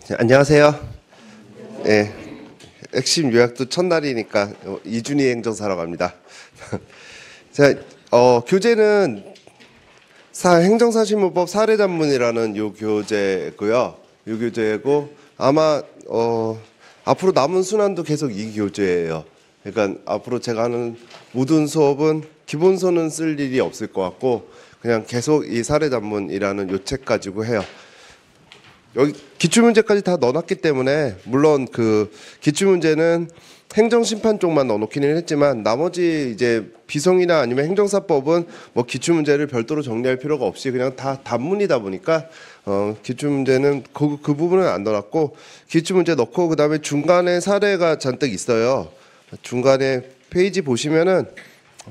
안녕하세요. 네, 핵심 요약도 첫날이니까 이준희 행정사라고 합니다. 자, 교재는 행정사실무법 사례단문이라는 요 교재고요. 요 교재고 아마 앞으로 남은 순환도 계속 이 교재예요. 그러니까 앞으로 제가 하는 모든 수업은 기본서는 쓸 일이 없을 것 같고 그냥 계속 이 사례단문이라는 요 책 가지고 해요. 여기 기출문제까지 다 넣어놨기 때문에 물론 그 기출문제는 행정심판 쪽만 넣어놓기는 했지만 나머지 이제 비송이나 아니면 행정사법은 뭐 기출문제를 별도로 정리할 필요가 없이 그냥 다 단문이다 보니까 기출문제는 그 부분은 안 넣어놨고 기출문제 넣고 그 다음에 중간에 사례가 잔뜩 있어요. 중간에 페이지 보시면은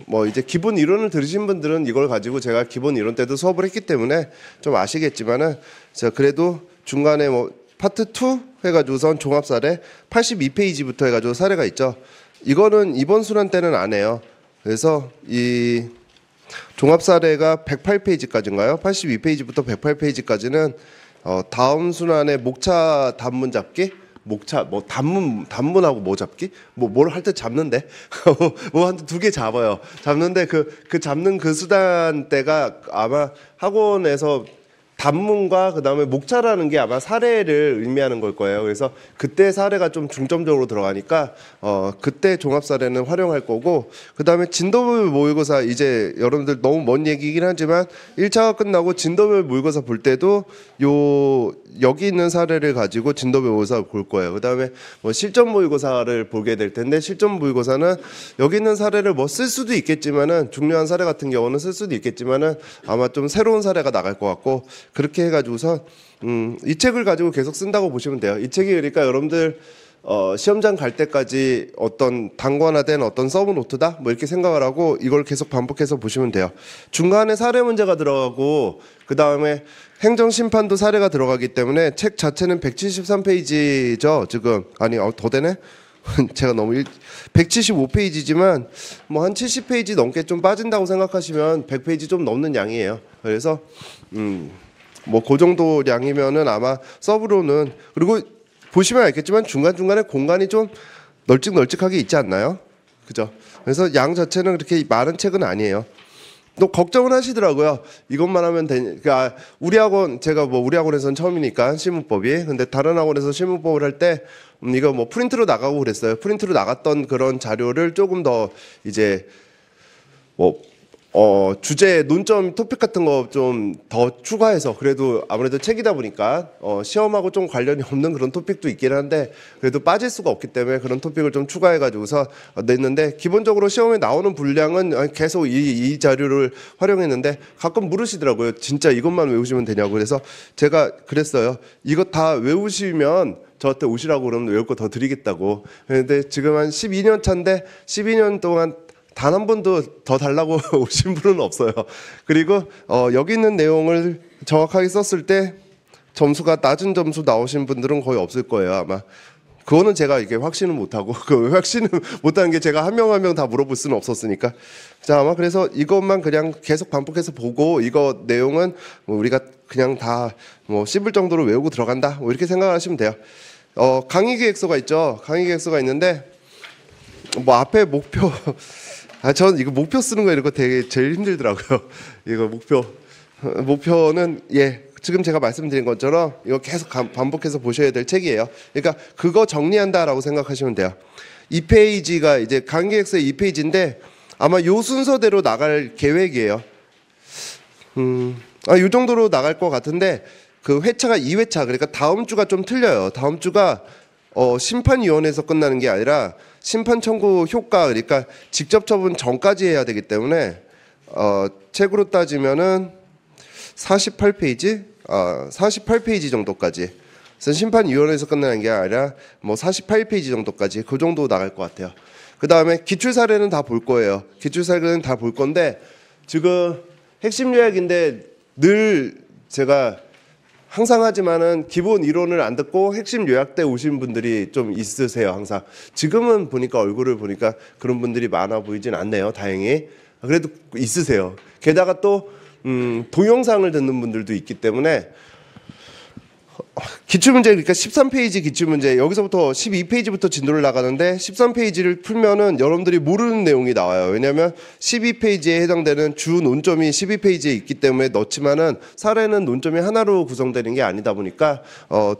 뭐 이제 기본 이론을 들으신 분들은 이걸 가지고 제가 기본 이론 때도 수업을 했기 때문에 좀 아시겠지만은 자 그래도 중간에 뭐 파트 2 해가지고선 종합 사례 82페이지부터 해가지고 사례가 있죠. 이거는 이번 순환 때는 안 해요. 그래서 이 종합 사례가 108페이지까지인가요? 82페이지부터 108페이지까지는 다음 순환의 목차 단문 잡기, 목차 뭐 단문하고 뭐 잡기, 뭐 뭘 할 때 잡는데 뭐 한 두 개 잡아요. 잡는데 그 잡는 그 수단 때가 아마 학원에서 단문과 그다음에 목차라는 게 아마 사례를 의미하는 걸 거예요. 그래서 그때 사례가 좀 중점적으로 들어가니까 그때 종합 사례는 활용할 거고 그다음에 진도별 모의고사 이제 여러분들 너무 먼 얘기긴 하지만 1차가 끝나고 진도별 모의고사 볼 때도 여기 있는 사례를 가지고 진도별 모의고사 볼 거예요. 그다음에 뭐 실전 모의고사를 보게 될 텐데 실전 모의고사는 여기 있는 사례를 뭐 쓸 수도 있겠지만은 중요한 사례 같은 경우는 쓸 수도 있겠지만은 아마 좀 새로운 사례가 나갈 것 같고 그렇게 해가지고서 이 책을 가지고 계속 쓴다고 보시면 돼요. 이 책이 그러니까 여러분들 시험장 갈 때까지 어떤 단권화된 어떤 서브 노트다 뭐 이렇게 생각을 하고 이걸 계속 반복해서 보시면 돼요. 중간에 사례 문제가 들어가고 그 다음에 행정심판도 사례가 들어가기 때문에 책 자체는 173페이지죠. 지금 아니 더 되네. 제가 너무 175페이지지만 뭐 한 70페이지 넘게 좀 빠진다고 생각하시면 100페이지 좀 넘는 양이에요. 그래서 뭐 그 정도 양이면은 아마 서브로는 그리고 보시면 알겠지만 중간중간에 공간이 좀 널찍널찍하게 있지 않나요? 그죠? 그래서 양 자체는 그렇게 많은 책은 아니에요. 또 걱정을 하시더라고요. 이것만 하면 그러니까 우리 학원 제가 뭐 우리 학원에서는 처음이니까 실무법이 근데 다른 학원에서 실무법을 할 때 이거 뭐 프린트로 나가고 그랬어요. 프린트로 나갔던 그런 자료를 조금 더 이제 뭐 주제 논점 토픽 같은 거 좀 더 추가해서 그래도 아무래도 책이다 보니까 시험하고 좀 관련이 없는 그런 토픽도 있긴 한데 그래도 빠질 수가 없기 때문에 그런 토픽을 좀 추가해 가지고서 냈는데 기본적으로 시험에 나오는 분량은 계속 이 자료를 활용했는데 가끔 물으시더라고요. 진짜 이것만 외우시면 되냐고. 그래서 제가 그랬어요. 이거 다 외우시면 저한테 오시라고 그러면 외울 거 더 드리겠다고. 그런데 지금 한 12년 차인데 12년 동안 단 한 번도 더 달라고 오신 분은 없어요. 그리고 여기 있는 내용을 정확하게 썼을 때 점수가 낮은 점수 나오신 분들은 거의 없을 거예요 아마. 그거는 제가 이게 확신은 못하고 그 확신은 못하는 게 제가 한 명 한 명 다 물어볼 수는 없었으니까. 자 아마 그래서 이것만 그냥 계속 반복해서 보고 이거 내용은 뭐 우리가 그냥 다 뭐 씹을 정도로 외우고 들어간다 뭐 이렇게 생각하시면 돼요. 강의 계획서가 있죠. 강의 계획서가 있는데 뭐 앞에 목표 전 이거 목표 쓰는 거 이런 거 되게 제일 힘들더라고요. 이거 목표는 지금 제가 말씀드린 것처럼 이거 계속 반복해서 보셔야 될 책이에요. 그러니까 그거 정리한다라고 생각하시면 돼요. 2페이지가 이제 강의계획서의 2페이지인데 아마 요 순서대로 나갈 계획이에요. 이 정도로 나갈 것 같은데 그 회차가 2회차 그러니까 다음 주가 좀 틀려요. 다음 주가 심판위원회에서 끝나는 게 아니라 심판 청구 효과 그러니까 직접 처분 전까지 해야 되기 때문에 책으로 따지면은 48페이지 정도까지. 그래서 심판위원회에서 끝나는 게 아니라 뭐 48페이지 정도까지 그 정도 나갈 것 같아요. 그 다음에 기출 사례는 다 볼 거예요. 기출 사례는 다 볼 건데 지금 핵심 요약인데 늘 제가 항상 하지만은 기본 이론을 안 듣고 핵심 요약 때 오신 분들이 좀 있으세요. 항상 지금은 보니까 얼굴을 보니까 그런 분들이 많아 보이진 않네요. 다행히 그래도 있으세요. 게다가 또 동영상을 듣는 분들도 있기 때문에 기출문제, 그러니까 13페이지 기출문제, 여기서부터 12페이지부터 진도를 나가는데 13페이지를 풀면은 여러분들이 모르는 내용이 나와요. 왜냐하면 12페이지에 해당되는 주 논점이 12페이지에 있기 때문에 넣지만은 사례는 논점이 하나로 구성되는 게 아니다 보니까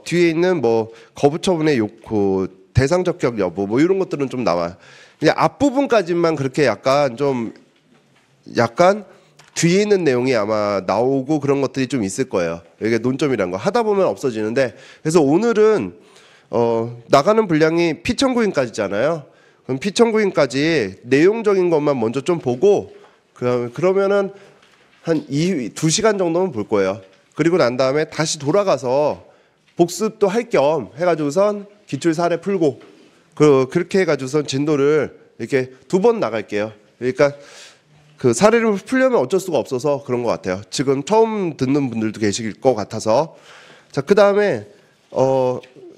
뒤에 있는 뭐 거부처분의 요구, 대상 적격 여부 뭐 이런 것들은 좀 나와요. 그냥 앞부분까지만 그렇게 약간 뒤에 있는 내용이 아마 나오고 그런 것들이 좀 있을 거예요. 이게 논점이란 거 하다 보면 없어지는데, 그래서 오늘은 나가는 분량이 피청구인까지잖아요. 그럼 피청구인까지 내용적인 것만 먼저 좀 보고 그러면은 한 2시간 정도는 볼 거예요. 그리고 난 다음에 다시 돌아가서 복습도 할 겸 해가지고선 기출 사례 풀고 그렇게 해가지고선 진도를 이렇게 2번 나갈게요. 그러니까 그 사례를 풀려면 어쩔 수가 없어서 그런 것 같아요. 지금 처음 듣는 분들도 계실 것 같아서. 자, 그 다음에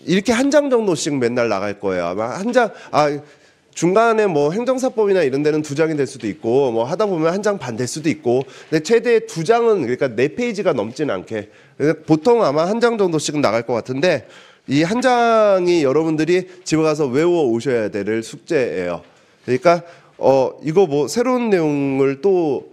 이렇게 한 장 정도씩 맨날 나갈 거예요. 아마 한 장, 중간에 뭐 행정사법이나 이런 데는 2장이 될 수도 있고, 뭐 하다 보면 1장 반 될 수도 있고, 근데 최대 2장은, 그러니까 4페이지가 넘지는 않게, 보통 아마 1장 정도씩은 나갈 것 같은데, 이 한 장이 여러분들이 집에 가서 외워 오셔야 될 숙제예요. 그러니까 이거 뭐 새로운 내용을 또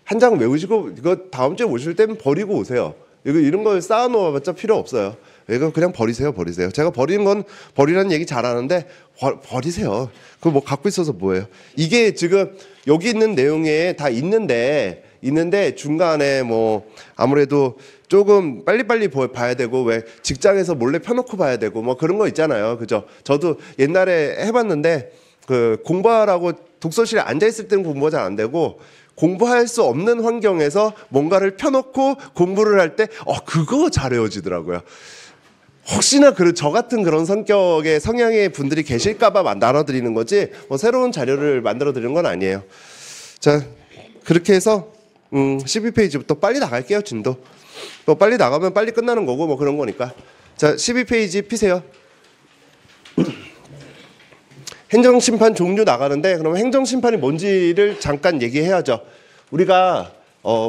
한 장 외우시고 이거 다음 주에 오실 때는 버리고 오세요. 이런 걸 쌓아놓아봤자 필요 없어요. 이거 그냥 버리세요. 제가 버리는 건 버리라는 얘기 잘하는데 버리세요. 그거 뭐 갖고 있어서 뭐예요? 이게 지금 여기 있는 내용에 다 있는데 중간에 뭐 아무래도 조금 빨리빨리 봐야 되고, 왜 직장에서 몰래 펴놓고 봐야 되고 뭐 그런 거 있잖아요. 그죠? 저도 옛날에 해봤는데 그 공부하라고 독서실에 앉아 있을 때는 공부가 잘 안 되고, 공부할 수 없는 환경에서 뭔가를 펴놓고 공부를 할 때 그거 잘 외워지더라고요. 혹시나 저 같은 그런 성격의 성향의 분들이 계실까봐 나눠드리는 거지 뭐 새로운 자료를 만들어드리는 건 아니에요. 자, 그렇게 해서 12페이지부터 빨리 나갈게요. 진도 또 빨리 나가면 빨리 끝나는 거고 뭐 그런 거니까. 자, 12페이지 피세요. 행정심판 종류 나가는데, 그럼 행정심판이 뭔지를 잠깐 얘기해야죠. 우리가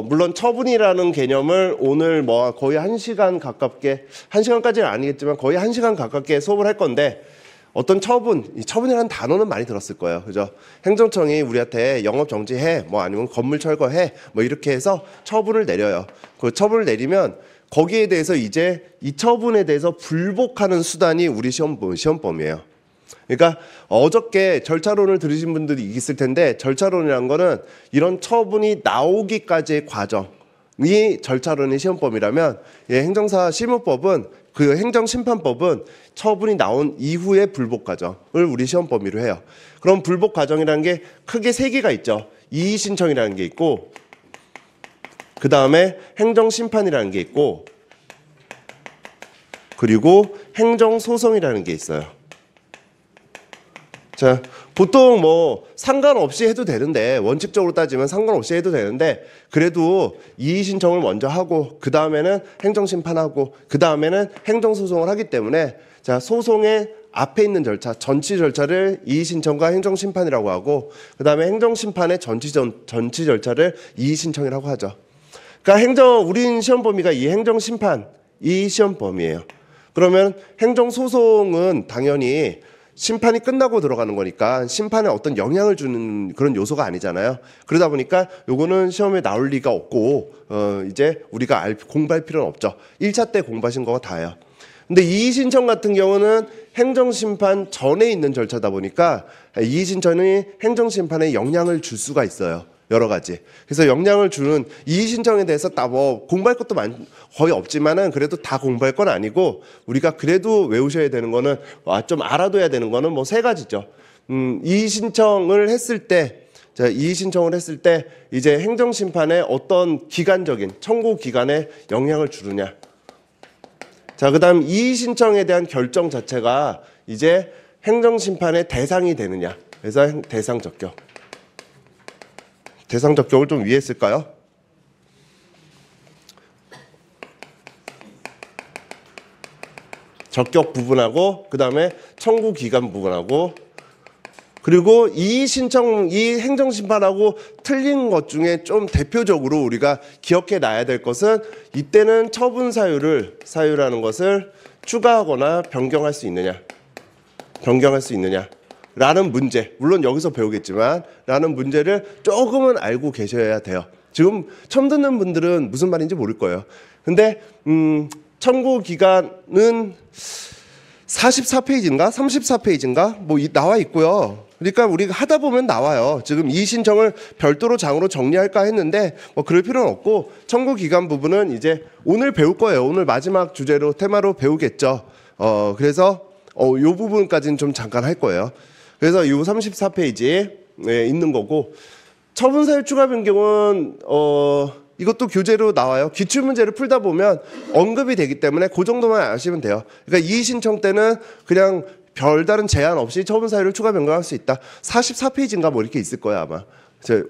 물론 처분이라는 개념을 오늘 뭐 거의 1시간 가깝게, 1시간까지는 아니겠지만 거의 1시간 가깝게 수업을 할 건데, 어떤 처분이라는 단어는 많이 들었을 거예요. 그죠? 행정청이 우리한테 영업 정지해, 뭐 아니면 건물 철거해, 뭐 이렇게 해서 처분을 내려요. 그 처분을 내리면 거기에 대해서 이제 이 처분에 대해서 불복하는 수단이 우리 시험범위예요. 그러니까 어저께 절차론을 들으신 분들이 있을 텐데, 절차론이라는 거는 이런 처분이 나오기까지의 과정이 절차론의 시험범위라면, 행정사 실무법은 그 행정심판법은 처분이 나온 이후의 불복 과정을 우리 시험 범위로 해요. 그럼 불복 과정이라는 게 크게 3개가 있죠. 이의 신청이라는 게 있고, 그 다음에 행정심판이라는 게 있고, 그리고 행정소송이라는 게 있어요. 자, 보통 뭐 상관없이 해도 되는데, 원칙적으로 따지면 상관없이 해도 되는데, 그래도 이의 신청을 먼저 하고 그 다음에는 행정심판하고 그 다음에는 행정소송을 하기 때문에, 자, 소송의 앞에 있는 절차, 전치 절차를 이의 신청과 행정심판이라고 하고, 그 다음에 행정심판의 전치 절차를 이의 신청이라고 하죠. 그러니까 우린 시험 범위가 이 행정심판, 이 시험 범위예요. 그러면 행정소송은 당연히 심판이 끝나고 들어가는 거니까 심판에 어떤 영향을 주는 그런 요소가 아니잖아요. 그러다 보니까 요거는 시험에 나올 리가 없고, 이제 우리가 공부할 필요는 없죠. 1차 때 공부하신 거가 다예요. 근데 이의 신청 같은 경우는 행정심판 전에 있는 절차다 보니까 이의 신청이 행정심판에 영향을 줄 수가 있어요. 여러 가지. 그래서 영향을 주는 이의 신청에 대해서 다 뭐 공부할 것도 거의 없지만은 그래도 다 공부할 건 아니고, 우리가 그래도 외우셔야 되는 거는, 좀 알아둬야 되는 거는 뭐 3가지죠. 이의 신청을 했을 때, 자, 이의 신청을 했을 때 이제 행정심판에 어떤 기간적인 청구 기간에 영향을 주느냐. 자, 그다음 이의 신청에 대한 결정 자체가 이제 행정심판의 대상이 되느냐. 그래서 대상 적격. 대상 적격을 좀 위에 쓸까요? 적격 부분하고 그 다음에 청구 기간 부분하고, 그리고 이 행정심판하고 틀린 것 중에 좀 대표적으로 우리가 기억해 놔야 될 것은, 이때는 처분 사유라는 것을 추가하거나 변경할 수 있느냐? 변경할 수 있느냐? 라는 문제, 물론 여기서 배우겠지만 라는 문제를 조금은 알고 계셔야 돼요. 지금 처음 듣는 분들은 무슨 말인지 모를 거예요. 근데 청구 기간은 44페이지인가 34페이지인가 뭐 나와 있고요. 그러니까 우리가 하다 보면 나와요. 지금 이의 신청을 별도로 장으로 정리할까 했는데 뭐 그럴 필요는 없고 청구 기간 부분은 이제 오늘 배울 거예요. 오늘 마지막 주제로 테마로 배우겠죠. 그래서 요 부분까지는 좀 잠깐 할 거예요. 그래서 요 34페이지에 있는 거고 처분 사유 추가 변경은 이것도 교재로 나와요. 기출 문제를 풀다 보면 언급이 되기 때문에 그 정도만 아시면 돼요. 그러니까 이의 신청 때는 그냥 별다른 제한 없이 처분 사유를 추가 변경할 수 있다. 44페이지인가 뭐 이렇게 있을 거예요 아마.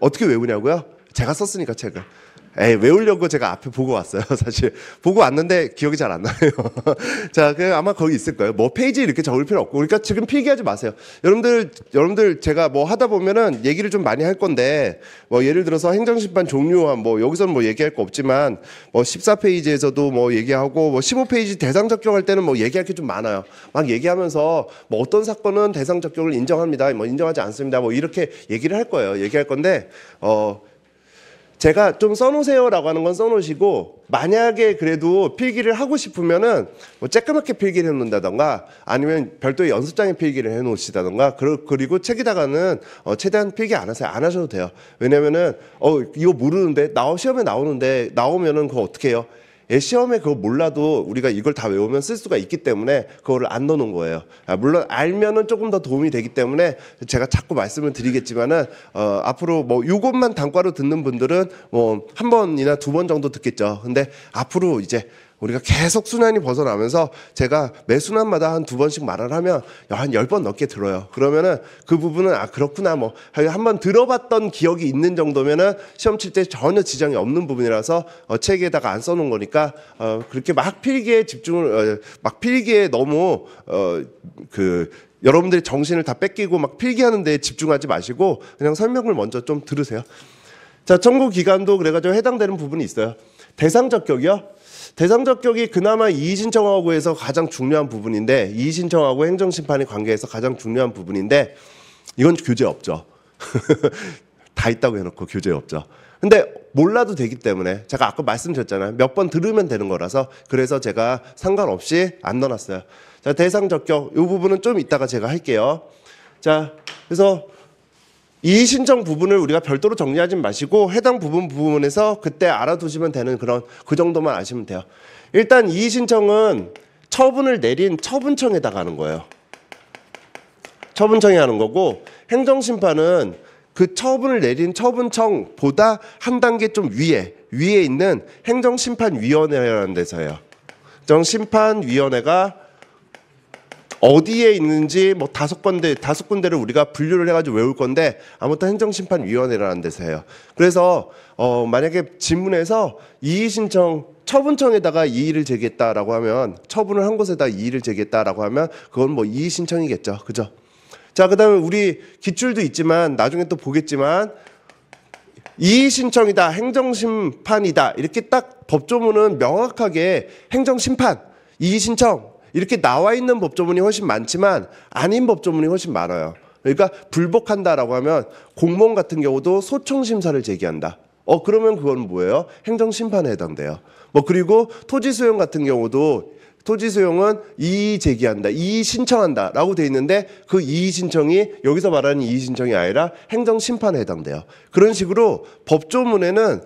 어떻게 외우냐고요? 제가 썼으니까 책을. 외우려고 제가 앞에 보고 왔어요. 사실 보고 왔는데 기억이 잘 안 나요. 자, 그냥 아마 거기 있을 거예요. 뭐 페이지 이렇게 적을 필요 없고. 그러니까 지금 필기하지 마세요. 여러분들 제가 뭐 하다 보면은 얘기를 좀 많이 할 건데 뭐 예를 들어서 행정심판 종류와 뭐 여기서는 뭐 얘기할 거 없지만 뭐 14페이지에서도 뭐 얘기하고 뭐 15페이지 대상 적격할 때는 뭐 얘기할 게 좀 많아요. 막 얘기하면서 뭐 어떤 사건은 대상 적격을 인정합니다. 뭐 인정하지 않습니다. 뭐 이렇게 얘기를 할 거예요. 얘기할 건데 제가 좀 써놓으세요라고 하는 건 써놓으시고 만약에 그래도 필기를 하고 싶으면은 뭐 쬐끄맣게 필기를 해놓는다던가 아니면 별도의 연습장에 필기를 해놓으시다던가 그리고 책에다가는 최대한 필기 안 하세요. 안 하셔도 돼요. 왜냐면은 이거 모르는데 시험에 나오면은 그거 어떻게 해요? 시험에 그거 몰라도 우리가 이걸 다 외우면 쓸 수가 있기 때문에 그거를 안 넣어놓은 거예요. 물론 알면은 조금 더 도움이 되기 때문에 제가 자꾸 말씀을 드리겠지만은 앞으로 뭐 이것만 단과로 듣는 분들은 뭐 한 번이나 두 번 정도 듣겠죠. 근데 앞으로 이제 우리가 계속 순환이 벗어나면서 제가 매 순환마다 한 두 번씩 말을 하면 한 10번 넘게 들어요. 그러면은 그 부분은 그렇구나 뭐 한번 들어봤던 기억이 있는 정도면은 시험 칠 때 전혀 지장이 없는 부분이라서 책에다가 안 써놓은 거니까 그렇게 막 필기에 집중을 막 필기에 너무 여러분들이 정신을 다 뺏기고 막 필기하는 데 집중하지 마시고 그냥 설명을 먼저 좀 들으세요. 자, 청구 기간도 그래가지고 해당되는 부분이 있어요. 대상 적격이요. 대상 적격이 그나마 이의 신청하고 해서 가장 중요한 부분인데 이의 신청하고 행정심판의 관계에서 가장 중요한 부분인데 이건 교재에 없죠. 다 있다고 해놓고 교재에 없죠. 근데 몰라도 되기 때문에 제가 아까 말씀드렸잖아요. 몇 번 들으면 되는 거라서 그래서 제가 상관없이 안 넣어놨어요. 자, 대상 적격 이 부분은 좀 이따가 제가 할게요. 자, 그래서 이의 신청 부분을 우리가 별도로 정리하지 마시고 해당 부분에서 그때 알아두시면 되는 그 정도만 아시면 돼요. 일단 이의 신청은 처분을 내린 처분청에다가 하는 거예요. 처분청이 하는 거고 행정심판은 그 처분을 내린 처분청보다 한 단계 좀 위에 있는 행정심판위원회라는 데서 해요. 행정심판위원회가 어디에 있는지 뭐 다섯 군데를 우리가 분류를 해가지고 외울 건데 아무튼 행정심판위원회라는 데서 해요. 그래서 만약에 지문에서 이의 신청 처분청에다가 이의를 제기했다라고 하면 처분을 한 곳에다 이의를 제기했다라고 하면 그건 뭐 이의 신청이겠죠, 그죠? 자, 그다음에 우리 기출도 있지만 나중에 또 보겠지만 이의 신청이다, 행정심판이다 이렇게 딱 법조문은 명확하게 행정심판, 이의 신청 이렇게 나와 있는 법조문이 훨씬 많지만 아닌 법조문이 훨씬 많아요. 그러니까 불복한다라고 하면 공무원 같은 경우도 소청심사를 제기한다. 그러면 그건 뭐예요? 행정심판에 해당돼요. 뭐 그리고 토지수용 같은 경우도 토지수용은 이의 제기한다, 이의 신청한다라고 돼 있는데 그 이의 신청이 여기서 말하는 이의 신청이 아니라 행정심판에 해당돼요. 그런 식으로 법조문에는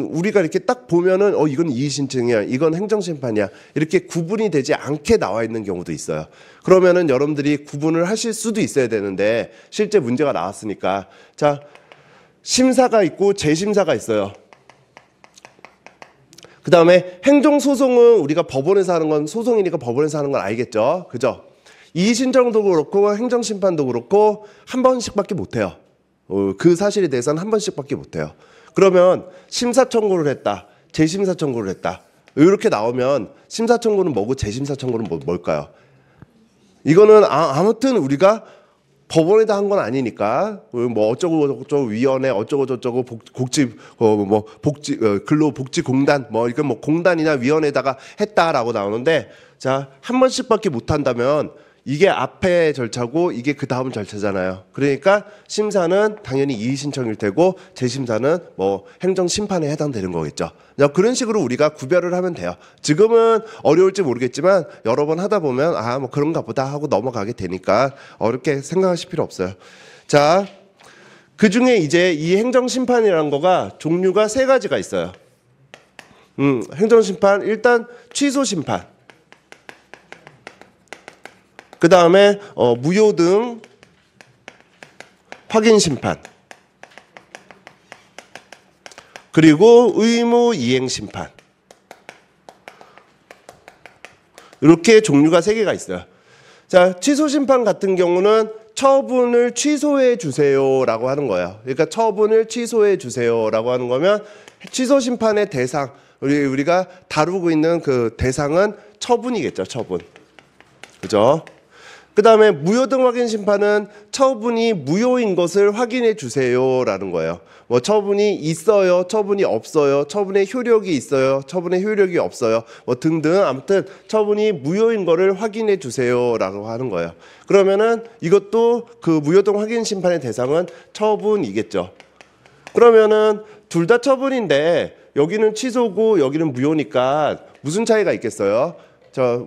우리가 이렇게 딱 보면은 이건 이의 신청이야, 이건 행정심판이야 이렇게 구분이 되지 않게 나와 있는 경우도 있어요. 그러면은 여러분들이 구분을 하실 수도 있어야 되는데 실제 문제가 나왔으니까 자, 심사가 있고 재심사가 있어요. 그 다음에 행정소송은 우리가 법원에서 하는 건 소송이니까 법원에서 하는 건 알겠죠, 그죠? 이의 신청도 그렇고 행정심판도 그렇고 한 번씩밖에 못해요. 그 사실에 대해서는 한 번씩밖에 못해요. 그러면 심사 청구를 했다, 재심사 청구를 했다 이렇게 나오면 심사 청구는 뭐고 재심사 청구는 뭘까요? 이거는 아무튼 우리가 법원에다 한 건 아니니까 뭐 어쩌고 위원회 어쩌고 저쩌고 근로복지공단 뭐 이건 뭐 공단이나 위원회에다가 했다라고 나오는데 자, 한 번씩밖에 못 한다면 이게 앞에 절차고 이게 그 다음 절차잖아요. 그러니까 심사는 당연히 이의 신청일 테고 재심사는 뭐 행정 심판에 해당되는 거겠죠. 그런 식으로 우리가 구별을 하면 돼요. 지금은 어려울지 모르겠지만 여러 번 하다 보면 아, 뭐 그런가 보다 하고 넘어가게 되니까 어렵게 생각하실 필요 없어요. 자, 그 중에 이제 이 행정 심판이라는 거가 종류가 3가지가 있어요. 행정 심판 일단 취소 심판. 그 다음에 무효 등 확인 심판, 그리고 의무 이행 심판. 이렇게 종류가 3개가 있어요. 자, 취소 심판 같은 경우는 처분을 취소해 주세요라고 하는 거예요. 그러니까 처분을 취소해 주세요라고 하는 거면 취소 심판의 대상, 우리가 다루고 있는 그 대상은 처분이겠죠, 처분. 그죠? 그 다음에 무효 등 확인 심판은 처분이 무효인 것을 확인해 주세요라는 거예요. 뭐 처분이 있어요, 처분이 없어요, 처분의 효력이 있어요, 처분의 효력이 없어요, 뭐 등등 아무튼 처분이 무효인 거를 확인해 주세요라고 하는 거예요. 그러면은 이것도 그 무효 등 확인 심판의 대상은 처분이겠죠. 그러면은 둘 다 처분인데 여기는 취소고 여기는 무효니까 무슨 차이가 있겠어요?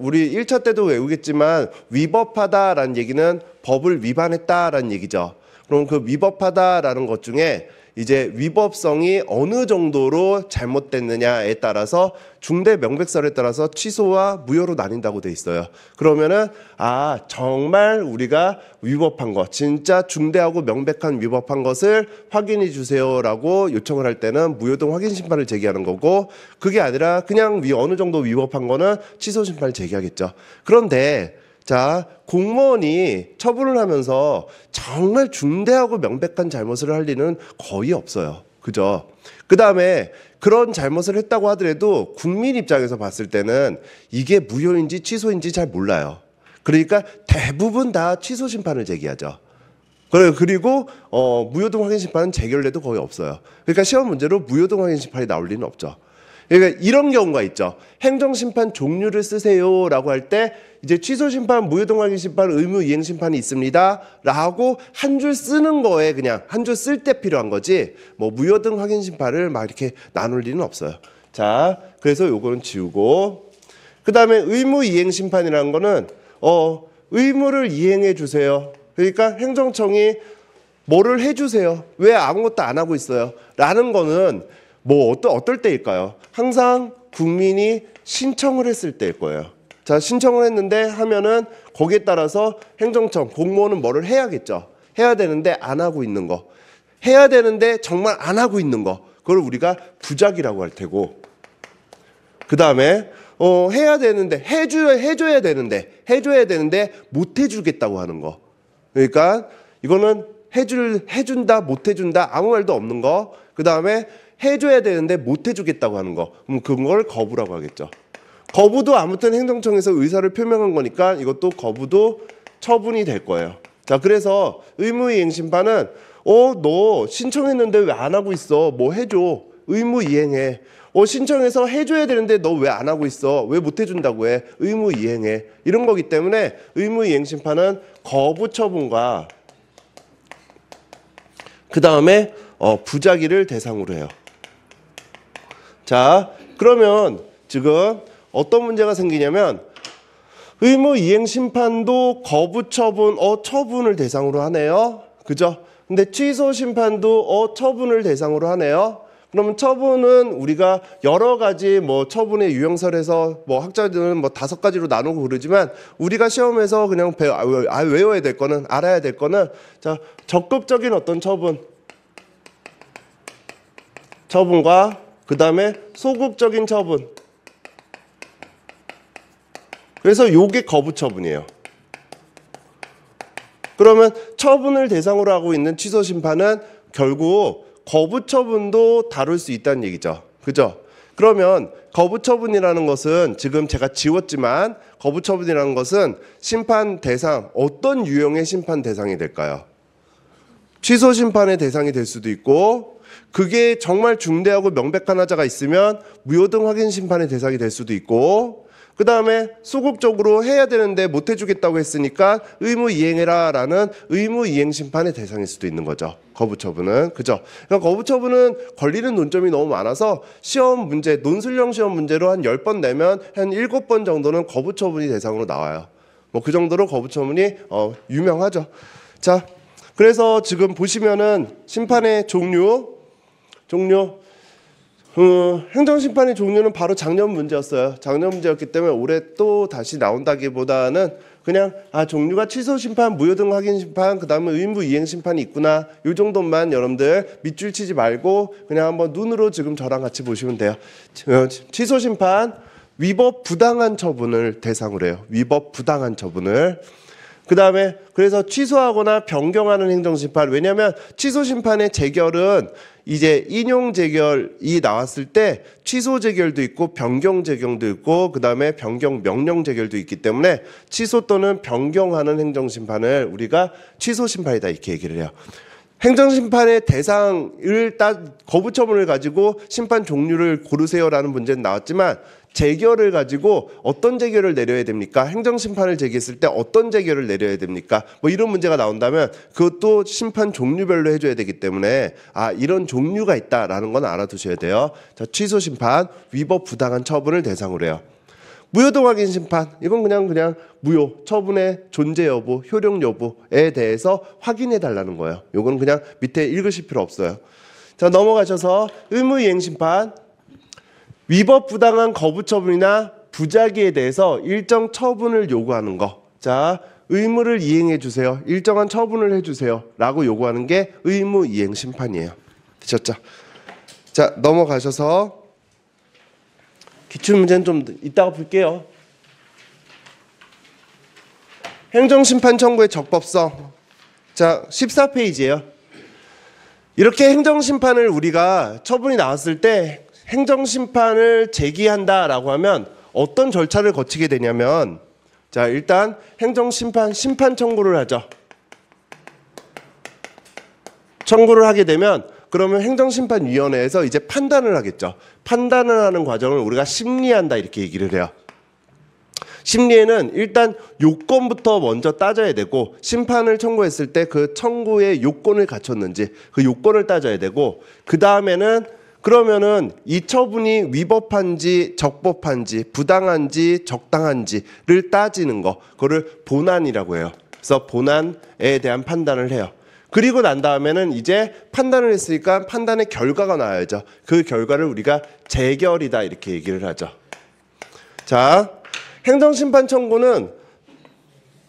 우리 1차 때도 외우겠지만 위법하다라는 얘기는 법을 위반했다라는 얘기죠. 그럼 그 위법하다라는 것 중에 이제 위법성이 어느 정도로 잘못됐느냐에 따라서 중대 명백설에 따라서 취소와 무효로 나뉜다고 돼 있어요. 그러면은 아, 정말 우리가 위법한 것, 진짜 중대하고 명백한 위법한 것을 확인해 주세요라고 요청을 할 때는 무효 등 확인 심판을 제기하는 거고, 그게 아니라 그냥 어느 정도 위법한 거는 취소 심판을 제기하겠죠. 그런데 자, 공무원이 처분을 하면서 정말 중대하고 명백한 잘못을 할 리는 거의 없어요. 그죠? 그 다음에 그런 잘못을 했다고 하더라도 국민 입장에서 봤을 때는 이게 무효인지 취소인지 잘 몰라요. 그러니까 대부분 다 취소 심판을 제기하죠. 그리고 무효 등 확인 심판은 재결례도 거의 없어요. 그러니까 시험 문제로 무효 등 확인 심판이 나올 리는 없죠. 그러니까 이런 경우가 있죠. 행정심판 종류를 쓰세요라고 할 때 이제 취소심판, 무효등확인심판, 의무이행심판이 있습니다 라고 한 줄 쓰는 거에 그냥 한 줄 쓸 때 필요한 거지 뭐 무효등 확인심판을 막 이렇게 나눌 리는 없어요. 자, 그래서 요거는 지우고, 그 다음에 의무이행심판이라는 거는 의무를 이행해 주세요. 그러니까 행정청이 뭐를 해주세요. 왜 아무것도 안 하고 있어요? 라는 거는 뭐 어떨 때일까요? 항상 국민이 신청을 했을 때일 거예요. 자, 신청을 했는데 하면은 거기에 따라서 행정청, 공무원은 뭐를 해야겠죠. 해야 되는데 안 하고 있는 거. 해야 되는데 정말 안 하고 있는 거. 그걸 우리가 부작이라고 할 테고. 그 다음에 해야 되는데 해줘야 되는데 못 해주겠다고 하는 거. 그러니까 이거는 해준다 못 해준다 아무 말도 없는 거. 그 다음에 해줘야 되는데 못 해주겠다고 하는 거. 그럼 그걸 거부라고 하겠죠. 거부도 아무튼 행정청에서 의사를 표명한 거니까 이것도 거부도 처분이 될 거예요. 자, 그래서 의무이행심판은 너 신청했는데 왜 안 하고 있어? 뭐 해줘. 의무이행해. 신청해서 해줘야 되는데 너 왜 안 하고 있어? 왜 못 해준다고 해? 의무이행해. 이런 거기 때문에 의무이행심판은 거부처분과 그 다음에 부작위를 대상으로 해요. 자, 그러면 지금 어떤 문제가 생기냐면 의무이행심판도 거부처분, 처분을 대상으로 하네요. 그죠? 근데 취소심판도 처분을 대상으로 하네요. 그러면 처분은 우리가 여러 가지 뭐 처분의 유형설에서 뭐 학자들은 뭐 5가지로 나누고 그러지만 우리가 시험에서 그냥 외워야 될 거는, 알아야 될 거는 자, 적극적인 어떤 처분과 그 다음에 소극적인 처분. 그래서 요게 거부처분이에요. 그러면 처분을 대상으로 하고 있는 취소심판은 결국 거부처분도 다룰 수 있다는 얘기죠. 그죠? 그러면 거부처분이라는 것은 지금 제가 지웠지만 거부처분이라는 것은 심판 대상, 어떤 유형의 심판 대상이 될까요? 취소심판의 대상이 될 수도 있고, 그게 정말 중대하고 명백한 하자가 있으면 무효등 확인심판의 대상이 될 수도 있고, 그 다음에 소극적으로 해야 되는데 못 해주겠다고 했으니까 의무 이행해라 라는 의무 이행 심판의 대상일 수도 있는 거죠. 거부 처분은. 그죠? 그러니까 거부 처분은 걸리는 논점이 너무 많아서 시험 문제, 논술형 시험 문제로 한 10번 내면 한 7번 정도는 거부 처분이 대상으로 나와요. 뭐 그 정도로 거부 처분이 유명하죠. 자, 그래서 지금 보시면은 심판의 종류 행정심판의 종류는 바로 작년 문제였어요. 작년 문제였기 때문에 올해 또 다시 나온다기보다는 그냥 종류가 취소심판, 무효등 확인심판, 그 다음에 의무 이행심판이 있구나, 이 정도만 여러분들 밑줄 치지 말고 그냥 한번 눈으로 지금 저랑 같이 보시면 돼요. 취소심판, 위법 부당한 처분을 대상으로 해요. 위법 부당한 처분을. 그 다음에 그래서 취소하거나 변경하는 행정심판, 왜냐하면 취소심판의 재결은 이제 인용 재결이 나왔을 때 취소 재결도 있고 변경 재결도 있고 그 다음에 변경 명령 재결도 있기 때문에 취소 또는 변경하는 행정심판을 우리가 취소심판이다 이렇게 얘기를 해요. 행정심판의 대상을 거부 처분을 가지고 심판 종류를 고르세요라는 문제는 나왔지만 재결을 가지고 어떤 재결을 내려야 됩니까? 행정심판을 제기했을 때 어떤 재결을 내려야 됩니까? 뭐 이런 문제가 나온다면 그것도 심판 종류별로 해줘야 되기 때문에 이런 종류가 있다라는 건 알아두셔야 돼요. 자, 취소심판, 위법 부당한 처분을 대상으로 해요. 무효등 확인 심판, 이건 그냥 무효, 처분의 존재 여부, 효력 여부에 대해서 확인해 달라는 거예요. 이건 그냥 밑에 읽으실 필요 없어요. 자, 넘어가셔서 의무 이행 심판, 위법 부당한 거부 처분이나 부작위에 대해서 일정 처분을 요구하는 거. 자, 의무를 이행해 주세요. 일정한 처분을 해 주세요. 라고 요구하는 게 의무 이행 심판이에요. 되셨죠? 자, 넘어가셔서 기출문제는 좀 이따가 볼게요. 행정심판 청구의 적법성. 자, 14페이지예요. 이렇게 행정심판을 우리가 처분이 나왔을 때 행정심판을 제기한다라고 하면 어떤 절차를 거치게 되냐면, 자, 일단 행정심판 심판 청구를 하죠. 청구를 하게 되면 그러면 행정심판위원회에서 이제 판단을 하겠죠. 판단을 하는 과정을 우리가 심리한다 이렇게 얘기를 해요. 심리에는 일단 요건부터 먼저 따져야 되고, 심판을 청구했을 때 그 청구의 요건을 갖췄는지 그 요건을 따져야 되고, 그 다음에는 그러면은 이 처분이 위법한지 적법한지 부당한지 적당한지를 따지는 거, 그거를 본안이라고 해요. 그래서 본안에 대한 판단을 해요. 그리고 난 다음에는 이제 판단을 했으니까 판단의 결과가 나와야죠. 그 결과를 우리가 재결이다 이렇게 얘기를 하죠. 자, 행정심판 청구는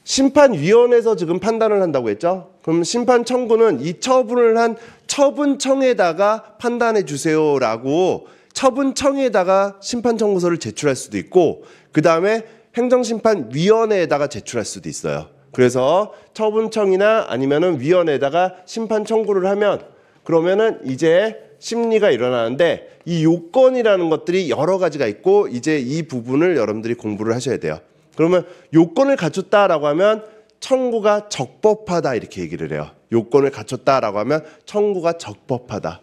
심판위원회에서 지금 판단을 한다고 했죠. 그럼 심판 청구는 이 처분을 한 처분청에다가 판단해 주세요라고 처분청에다가 심판 청구서를 제출할 수도 있고, 그 다음에 행정심판위원회에다가 제출할 수도 있어요. 그래서 처분청이나 아니면은 위원회에다가 심판 청구를 하면 그러면은 이제 심리가 일어나는데, 이 요건이라는 것들이 여러 가지가 있고 이제 이 부분을 여러분들이 공부를 하셔야 돼요. 그러면 요건을 갖췄다라고 하면 청구가 적법하다 이렇게 얘기를 해요. 요건을 갖췄다라고 하면 청구가 적법하다.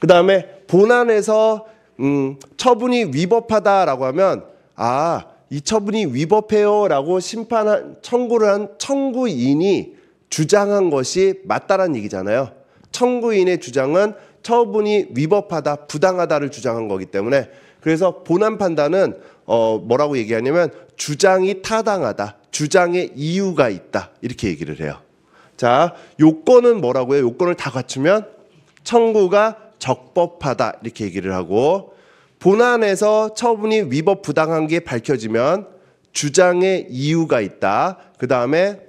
그 다음에 본안에서 처분이 위법하다라고 하면 이 처분이 위법해요라고 청구를 한 청구인이 주장한 것이 맞다라는 얘기잖아요. 청구인의 주장은 처분이 위법하다, 부당하다를 주장한 거기 때문에, 그래서 본안 판단은 뭐라고 얘기하냐면 주장이 타당하다, 주장의 이유가 있다 이렇게 얘기를 해요. 자, 요건은 뭐라고요? 요건을 다 갖추면 청구가 적법하다 이렇게 얘기를 하고, 본안에서 처분이 위법 부당한 게 밝혀지면 주장의 이유가 있다, 그 다음에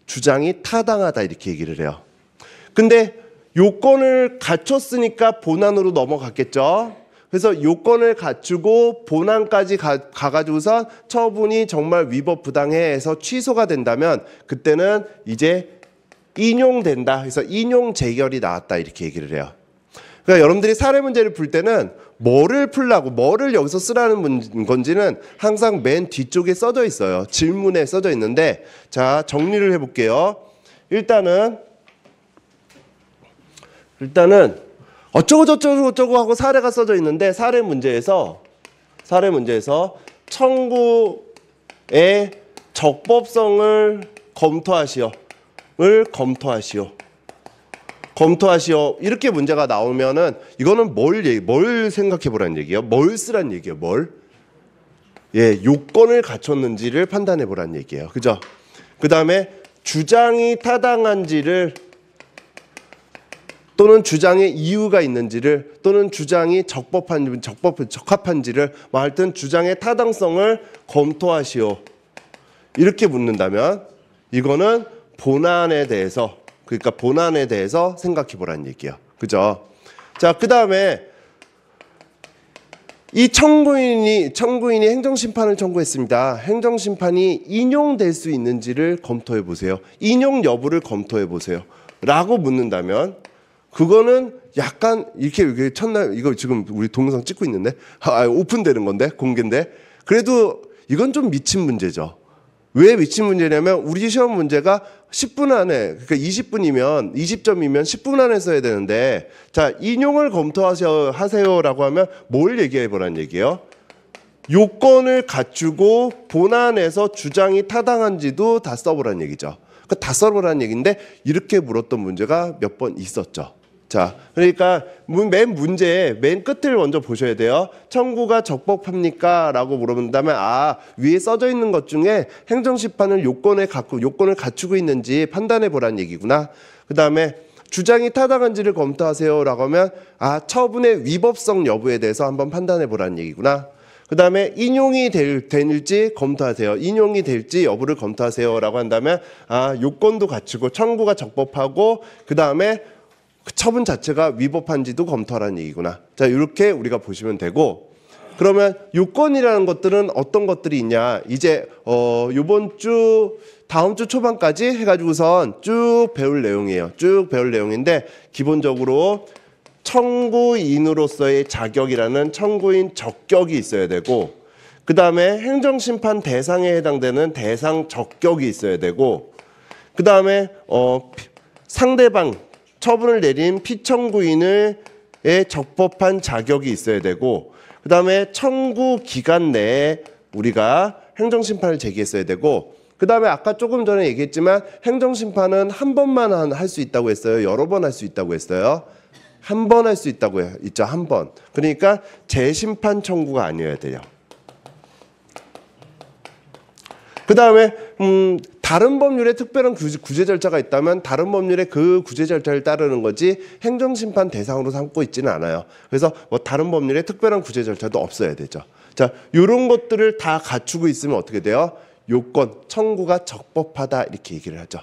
주장이 타당하다 이렇게 얘기를 해요. 근데 요건을 갖췄으니까 본안으로 넘어갔겠죠. 그래서 요건을 갖추고 본안까지 가가지고선 처분이 정말 위법 부당해서 취소가 된다면 그때는 이제 인용된다. 그래서 인용 재결이 나왔다 이렇게 얘기를 해요. 그러니까 여러분들이 사례 문제를 풀 때는 뭐를 풀라고, 뭐를 여기서 쓰라는 건지는 항상 맨 뒤쪽에 써져 있어요. 질문에 써져 있는데, 자, 정리를 해볼게요. 일단은 어쩌고 저쩌고 하고 사례가 써져 있는데, 사례 문제에서 청구의 적법성을 검토하시오. 검토하시오. 이렇게 문제가 나오면은 이거는 뭘 생각해 보라는 얘기예요? 뭘 쓰란 얘기예요? 요건을 갖췄는지를 판단해 보라는 얘기예요. 그죠? 그다음에 주장이 타당한지를 또는 주장에 이유가 있는지를 또는 주장이 적합한지를 뭐 하여튼 주장의 타당성을 검토하시오. 이렇게 묻는다면 이거는 본안에 대해서 생각해 보라는 얘기예요. 그죠? 자, 그다음에 이 청구인이 행정심판을 청구했습니다. 행정심판이 인용될 수 있는지를 검토해 보세요. 인용 여부를 검토해 보세요. 라고 묻는다면 그거는 약간 이렇게 첫날 이거 지금 우리 동영상 찍고 있는데 오픈되는 건데 공개인데 그래도 이건 좀 미친 문제죠. 왜 미친 문제냐면 우리 시험 문제가 10분 안에 그러니까 20분이면 20점이면 10분 안에 써야 되는데 자 인용을 검토하세요라고 하면 뭘 얘기해 보라는 얘기예요? 요건을 갖추고 본안에서 주장이 타당한지도 다 써보라는 얘기죠. 그러니까 다 써보라는 얘기인데 이렇게 물었던 문제가 몇 번 있었죠. 자, 그러니까 맨 끝을 먼저 보셔야 돼요. 청구가 적법합니까? 라고 물어본다면 위에 써져 있는 것 중에 행정심판을 요건을 갖추고 있는지 판단해 보라는 얘기구나. 그 다음에 주장이 타당한지를 검토하세요 라고 하면 처분의 위법성 여부에 대해서 한번 판단해 보라는 얘기구나. 그 다음에 인용이 될지 검토하세요. 인용이 될지 여부를 검토하세요 라고 한다면 요건도 갖추고 청구가 적법하고 그 다음에 그 처분 자체가 위법한지도 검토하라는 얘기구나. 자, 이렇게 우리가 보시면 되고 그러면 요건이라는 것들은 어떤 것들이 있냐? 이제 다음 주 초반까지 해가지고선 쭉 배울 내용이에요. 쭉 배울 내용인데 기본적으로 청구인으로서의 자격이라는 청구인 적격이 있어야 되고 그 다음에 행정심판 대상에 해당되는 대상 적격이 있어야 되고 그 다음에 상대방 처분을 내린 피청구인의 적법한 자격이 있어야 되고 그 다음에 청구 기간 내에 우리가 행정심판을 제기했어야 되고 그 다음에 아까 조금 전에 얘기했지만 행정심판은 한 번만 할 수 있다고 했어요? 여러 번 할 수 있다고 했어요? 한 번 할 수 있다고 했죠. 한 번. 그러니까 재심판 청구가 아니어야 돼요. 그 다음에 다른 법률에 특별한 구제 절차가 있다면 다른 법률의 그 구제 절차를 따르는 거지 행정심판 대상으로 삼고 있지는 않아요. 그래서 뭐 다른 법률에 특별한 구제 절차도 없어야 되죠. 자, 이런 것들을 다 갖추고 있으면 어떻게 돼요? 요건, 청구가 적법하다 이렇게 얘기를 하죠.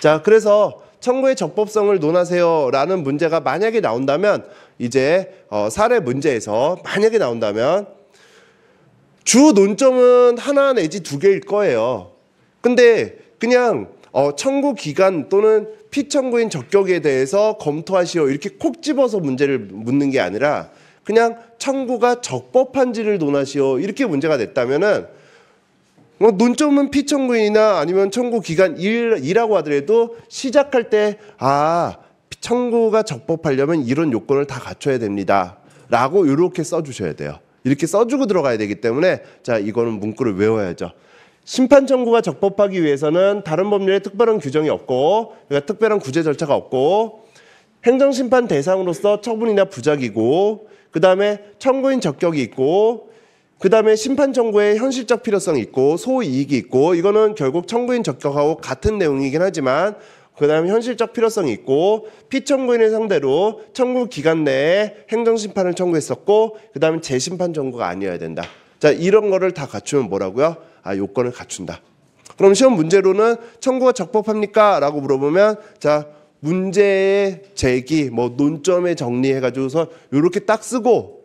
자, 그래서 청구의 적법성을 논하세요라는 문제가 만약에 나온다면 이제 사례 문제에서 만약에 나온다면 주 논점은 하나 내지 두 개일 거예요. 근데 그냥 청구 기간 또는 피청구인 적격에 대해서 검토하시오 이렇게 콕 집어서 문제를 묻는 게 아니라 그냥 청구가 적법한지를 논하시오 이렇게 문제가 됐다면은 논점은 피청구인이나 아니면 청구 기간 2라고 하더라도 시작할 때 청구가 적법하려면 이런 요건을 다 갖춰야 됩니다 라고 이렇게 써주셔야 돼요. 이렇게 써주고 들어가야 되기 때문에 자 이거는 문구를 외워야죠. 심판 청구가 적법하기 위해서는 다른 법률에 특별한 규정이 없고 그러니까 특별한 구제 절차가 없고 행정심판 대상으로서 처분이나 부작이고 그 다음에 청구인 적격이 있고 그 다음에 심판 청구의 현실적 필요성이 있고 소이익이 있고 이거는 결국 청구인 적격하고 같은 내용이긴 하지만 그 다음에 현실적 필요성이 있고 피청구인을 상대로 청구 기간 내에 행정심판을 청구했었고 그 다음에 재심판 청구가 아니어야 된다. 자 이런 거를 다 갖추면 뭐라고요? 요건을 갖춘다. 그럼 시험 문제로는 청구가 적법합니까? 라고 물어보면 자 문제의 제기 논점에 정리해가지고서 이렇게 딱 쓰고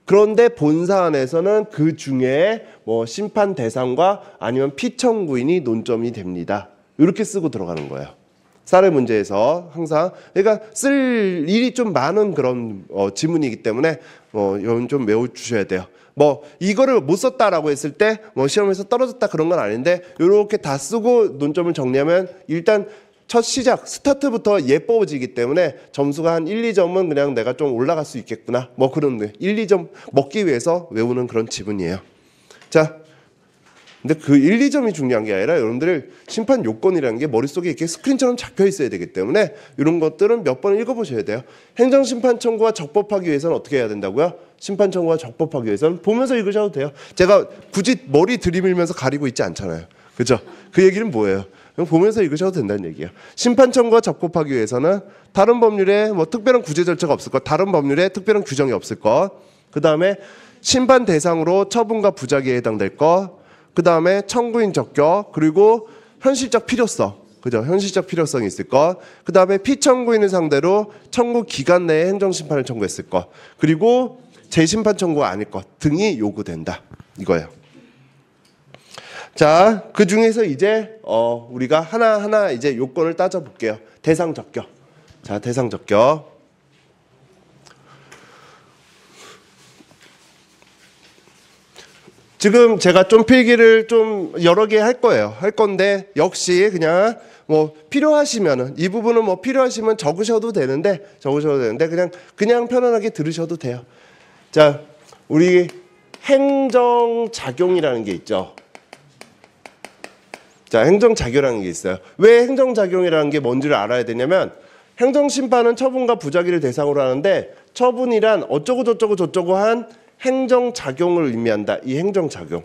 그런데 본사안에서는 그 중에 심판 대상과 아니면 피청구인이 논점이 됩니다. 이렇게 쓰고 들어가는 거예요. 사례 문제에서 항상 그러니까 쓸 일이 좀 많은 그런 지문이기 때문에 이건 좀 외워 주셔야 돼요. 이거를 못 썼다라고 했을 때 시험에서 떨어졌다 그런 건 아닌데 이렇게 다 쓰고 논점을 정리하면 일단 첫 시작 스타트부터 예뻐지기 때문에 점수가 한 1, 2점은 그냥 내가 좀 올라갈 수 있겠구나 그런 1, 2점 먹기 위해서 외우는 그런 지문이에요. 자, 근데 그 1, 2점이 중요한 게 아니라 여러분들 심판 요건이라는 게 머릿속에 이렇게 스크린처럼 잡혀 있어야 되기 때문에 이런 것들은 몇 번 읽어보셔야 돼요. 행정심판 청구와 적법하기 위해서는 어떻게 해야 된다고요? 심판 청구와 적법하기 위해서는 보면서 읽으셔도 돼요. 제가 굳이 머리 들이밀면서 가리고 있지 않잖아요. 그죠? 그 얘기는 뭐예요? 보면서 읽으셔도 된다는 얘기예요. 심판 청구와 적법하기 위해서는 다른 법률에 뭐 특별한 구제 절차가 없을 것, 다른 법률에 특별한 규정이 없을 것, 그 다음에 심판 대상으로 처분과 부작위에 해당될 것, 그 다음에 청구인 적격, 그리고 현실적 필요성, 그죠? 현실적 필요성이 있을 것, 그 다음에 피청구인을 상대로 청구 기간 내에 행정심판을 청구했을 것, 그리고 재심판 청구가 아닐 것 등이 요구된다. 이거예요. 자, 그 중에서 이제 우리가 하나하나 이제 요건을 따져볼게요. 대상 적격. 자, 대상 적격. 지금 제가 좀 필기를 좀 여러 개 할 거예요. 할 건데 역시 그냥 뭐 필요하시면은 이 부분은 뭐 필요하시면 적으셔도 되는데 그냥 편안하게 들으셔도 돼요. 자, 우리 행정작용이라는 게 있죠. 자, 행정작용이라는 게 있어요. 왜 행정작용이라는 게 뭔지를 알아야 되냐면 행정심판은 처분과 부작위를 대상으로 하는데 처분이란 어쩌고 한 행정작용을 의미한다. 이 행정작용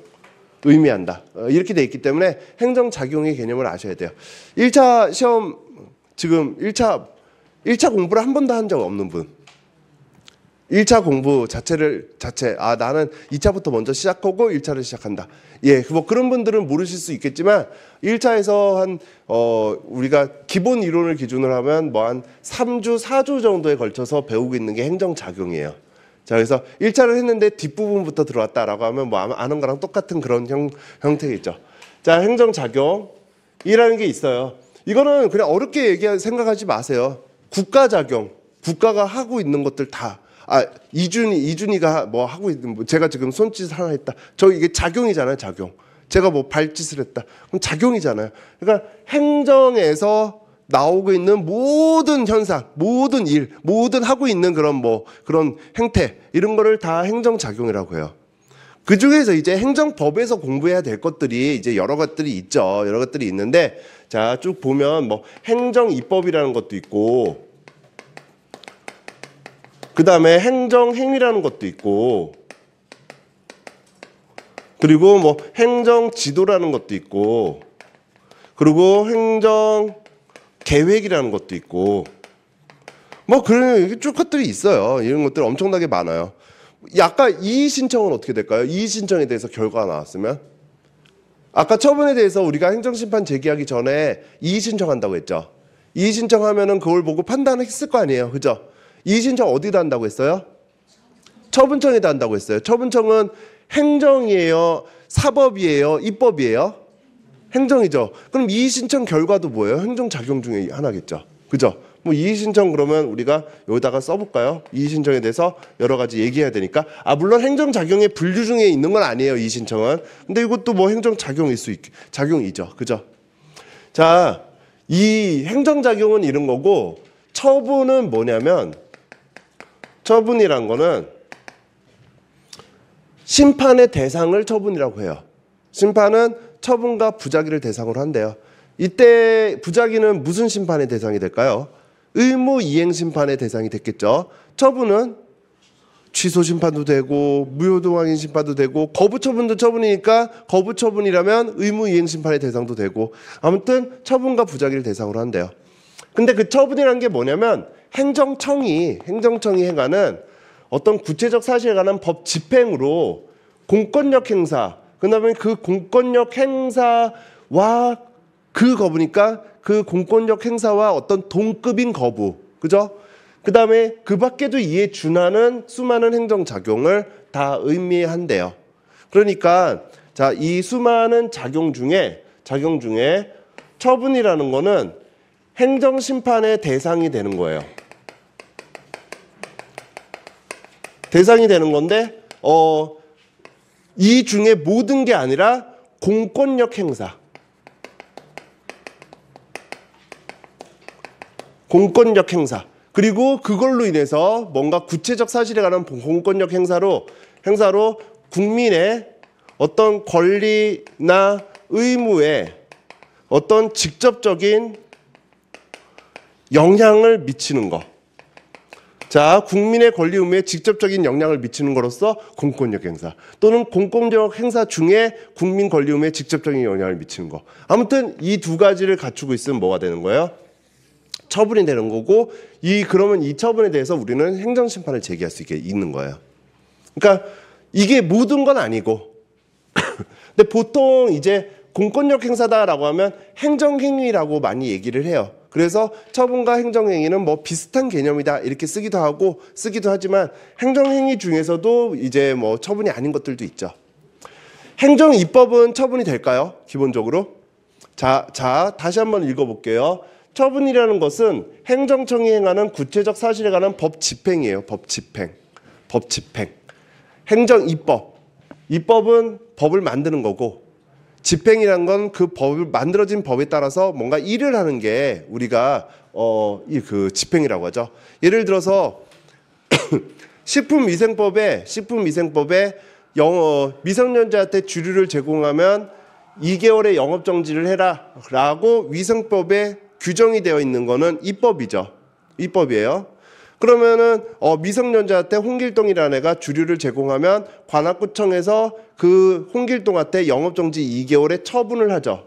의미한다. 이렇게 돼 있기 때문에 행정작용의 개념을 아셔야 돼요. 1차 시험 지금 1차 공부를 한 번도 한 적 없는 분. 1차 공부 나는 2차부터 먼저 시작하고 1차를 시작한다. 예, 뭐 그런 분들은 모르실 수 있겠지만 1차에서 우리가 기본 이론을 기준으로 하면 뭐 한 3주, 4주 정도에 걸쳐서 배우고 있는 게 행정작용이에요. 자, 그래서 1차를 했는데 뒷부분부터 들어왔다라고 하면 뭐 아는 거랑 똑같은 그런 형태겠죠. 자, 행정작용이라는 게 있어요. 이거는 그냥 어렵게 생각하지 마세요. 국가작용, 국가가 하고 있는 것들 다. 이준이가 뭐 하고 있는, 제가 지금 손짓 하나 했다. 이게 작용이잖아요, 작용. 제가 뭐 발짓을 했다. 그럼 작용이잖아요. 그러니까 행정에서 나오고 있는 모든 현상, 모든 일, 모든 하고 있는 그런 행태, 이런 거를 다 행정작용이라고 해요. 그 중에서 이제 행정법에서 공부해야 될 것들이 이제 여러 것들이 있죠. 여러 것들이 있는데, 자, 쭉 보면 뭐 행정입법이라는 것도 있고, 그 다음에 행정행위라는 것도 있고, 그리고 뭐 행정지도라는 것도 있고, 그리고 행정계획이라는 것도 있고, 뭐 그런 쭉 것들이 있어요. 이런 것들 엄청나게 많아요. 아까 이의신청은 어떻게 될까요? 이의신청에 대해서 결과가 나왔으면? 아까 처분에 대해서 우리가 행정심판 제기하기 전에 이의신청한다고 했죠. 이의신청하면은 그걸 보고 판단을 했을 거 아니에요. 그죠? 이의신청 어디다 한다고 했어요? 처분청에다 한다고 했어요. 처분청은 행정이에요? 사법이에요? 입법이에요? 행정이죠. 그럼 이의신청 결과도 뭐예요? 행정작용 중에 하나겠죠. 그죠? 뭐 이의신청 그러면 우리가 여기다가 써볼까요? 이의신청에 대해서 여러 가지 얘기해야 되니까. 물론 행정작용의 분류 중에 있는 건 아니에요, 이의신청은. 근데 이것도 뭐 행정작용일 수 작용이죠. 그죠? 자, 이 행정작용은 이런 거고, 처분은 뭐냐면, 처분이란 거는 심판의 대상을 처분이라고 해요. 심판은 처분과 부작위를 대상으로 한대요. 이때 부작위는 무슨 심판의 대상이 될까요? 의무이행심판의 대상이 됐겠죠. 처분은 취소심판도 되고 무효동항인 심판도 되고 거부처분도 처분이니까 거부처분이라면 의무이행심판의 대상도 되고, 아무튼 처분과 부작위를 대상으로 한대요. 근데 그 처분이라는 게 뭐냐면 행정청이 행하는 어떤 구체적 사실에 관한 법 집행으로 공권력 행사, 그다음에 그 공권력 행사와 그 거부니까 그 공권력 행사와 어떤 동급인 거부, 그죠? 그다음에 그 밖에도 이에 준하는 수많은 행정작용을 다 의미한대요. 그러니까 자, 이 수많은 작용 중에 처분이라는 거는 행정심판의 대상이 되는 거예요. 대상이 되는 건데 이 중에 모든 게 아니라 공권력 행사, 그리고 그걸로 인해서 뭔가 구체적 사실에 관한 공권력 행사로 국민의 어떤 권리나 의무에 어떤 직접적인 영향을 미치는 거. 자, 국민의 권리 의무에 직접적인 영향을 미치는 거로서 공권력 행사 또는 공권력 행사 중에 국민 권리 의무에 직접적인 영향을 미치는 거. 아무튼 이 두 가지를 갖추고 있으면 뭐가 되는 거예요? 처분이 되는 거고 그러면 이 처분에 대해서 우리는 행정심판을 제기할 수 있는 거예요. 그러니까 이게 모든 건 아니고 근데 보통 이제 공권력 행사다라고 하면 행정행위라고 많이 얘기를 해요. 그래서 처분과 행정행위는 뭐 비슷한 개념이다 이렇게 쓰기도 하지만 행정행위 중에서도 이제 뭐 처분이 아닌 것들도 있죠. 행정입법은 처분이 될까요? 기본적으로. 자, 다시 한번 읽어볼게요. 처분이라는 것은 행정청이 행하는 구체적 사실에 관한 법 집행이에요. 법 집행. 행정입법. 입법은 법을 만드는 거고 집행이란 건 그 법을 만들어진 법에 따라서 뭔가 일을 하는 게 우리가 그 집행이라고 하죠. 예를 들어서 식품위생법에 미성년자한테 주류를 제공하면 2개월의 영업 정지를 해라라고 위생법에 규정이 되어 있는 거는 입법이죠. 입법이에요. 그러면은 미성년자한테 홍길동이라는 애가 주류를 제공하면 관악구청에서 그 홍길동한테 영업정지 2개월의 처분을 하죠.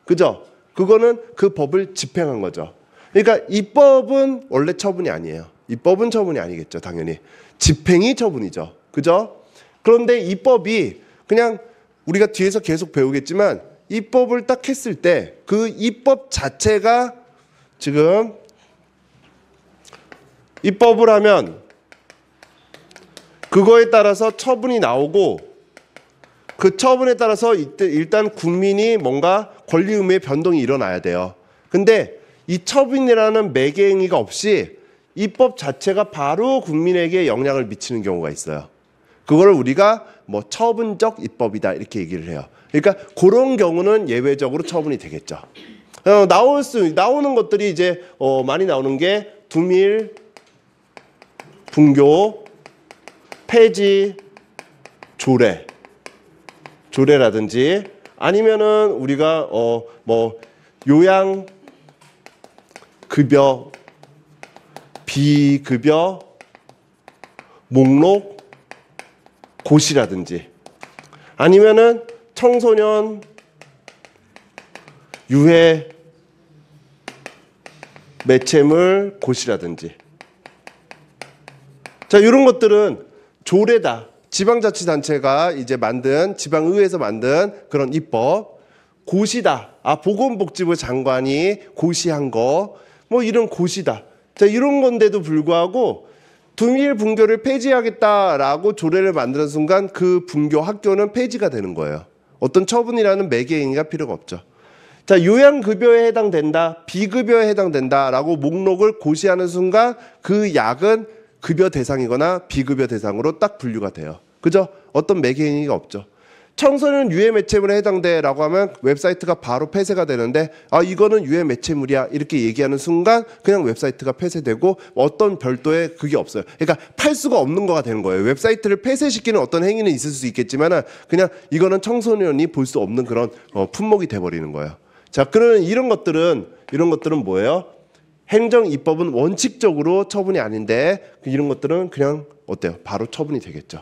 그죠? 그거는 그 법을 집행한 거죠. 그러니까 입법은 원래 처분이 아니에요. 입법은 처분이 아니겠죠, 당연히. 집행이 처분이죠. 그죠? 그런데 입법이 그냥 우리가 뒤에서 계속 배우겠지만 입법을 딱 했을 때 그 입법 자체가 지금 입법을 하면 그거에 따라서 처분이 나오고 그 처분에 따라서 일단 국민이 뭔가 권리 의무의 변동이 일어나야 돼요. 근데 이 처분이라는 매개행위가 없이 입법 자체가 바로 국민에게 영향을 미치는 경우가 있어요. 그걸 우리가 뭐 처분적 입법이다 이렇게 얘기를 해요. 그러니까 그런 경우는 예외적으로 처분이 되겠죠. 나오는 것들이 이제 많이 나오는 게 두밀, 분교, 폐지, 조례라든지 아니면은 우리가 뭐 요양 급여, 비급여, 목록, 고시라든지 아니면은 청소년 유해 매체물 고시라든지 자, 이런 것들은 조례다. 지방자치단체가 이제 지방의회에서 만든 그런 입법. 고시다. 보건복지부 장관이 고시한 거. 뭐 이런 고시다. 자, 이런 건데도 불구하고 두밀 분교를 폐지하겠다라고 조례를 만드는 순간 그 분교 학교는 폐지가 되는 거예요. 어떤 처분이라는 매개행위가 필요가 없죠. 자, 요양급여에 해당된다, 비급여에 해당된다라고 목록을 고시하는 순간 그 약은 급여 대상이거나 비급여 대상으로 딱 분류가 돼요. 그죠? 어떤 매개행위가 없죠. 청소년 유해 매체물에 해당돼라고 하면 웹사이트가 바로 폐쇄가 되는데 이거는 유해 매체물이야 이렇게 얘기하는 순간 그냥 웹사이트가 폐쇄되고 어떤 별도의 그게 없어요. 그러니까 팔 수가 없는 거가 되는 거예요. 웹사이트를 폐쇄시키는 어떤 행위는 있을 수 있겠지만 그냥 이거는 청소년이 볼 수 없는 그런 품목이 돼버리는 거예요. 자, 그러면 이런 것들은 뭐예요? 행정 입법은 원칙적으로 처분이 아닌데 이런 것들은 그냥 어때요? 바로 처분이 되겠죠.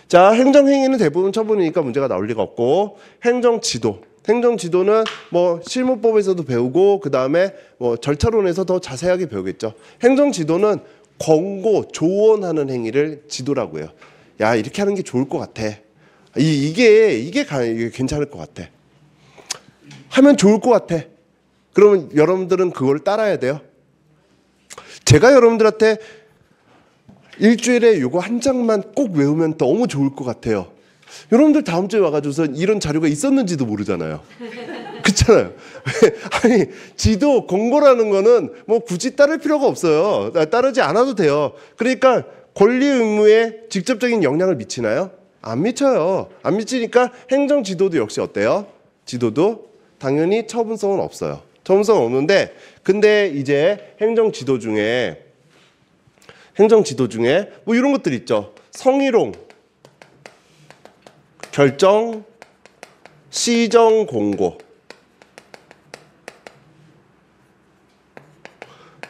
자, 행정행위는 대부분 처분이니까 문제가 나올 리가 없고 행정지도는 뭐 실무법에서도 배우고 그 다음에 뭐 절차론에서 더 자세하게 배우겠죠. 행정지도는 권고, 조언하는 행위를 지도라고 해요. 야, 이렇게 하는 게 좋을 것 같아. 이게 괜찮을 것 같아. 하면 좋을 것 같아. 그러면 여러분들은 그걸 따라야 돼요. 제가 여러분들한테 일주일에 요거 한 장만 꼭 외우면 너무 좋을 것 같아요. 여러분들 다음 주에 와가지고서 이런 자료가 있었는지도 모르잖아요. 그렇잖아요. 아니, 지도, 권고라는 거는 뭐 굳이 따를 필요가 없어요. 따르지 않아도 돼요. 그러니까 권리 의무에 직접적인 영향을 미치나요? 안 미쳐요. 안 미치니까 행정 지도도 역시 어때요? 지도도 당연히 처분성은 없어요. 처분성은 없는데 근데 이제 행정 지도 중에 뭐 이런 것들 있죠. 성희롱, 결정, 시정 공고.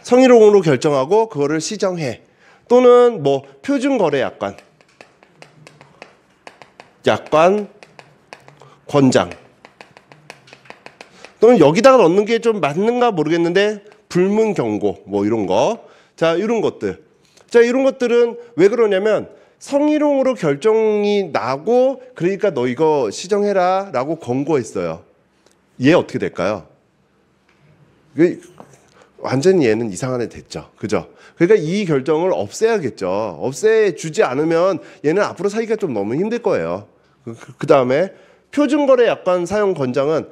성희롱으로 결정하고 그거를 시정해. 또는 뭐 표준거래약관, 권장. 또는 여기다가 넣는 게 좀 맞는가 모르겠는데 불문경고 뭐 이런 거. 자, 이런 것들. 자, 이런 것들은 왜 그러냐면 성희롱으로 결정이 나고 그러니까 너 이거 시정해라 라고 권고했어요. 얘 어떻게 될까요? 완전히 얘는 이상한 애 됐죠. 그죠? 그러니까 이 결정을 없애야겠죠. 없애주지 않으면 얘는 앞으로 살기가 좀 너무 힘들 거예요. 그 다음에 표준거래약관 사용 권장은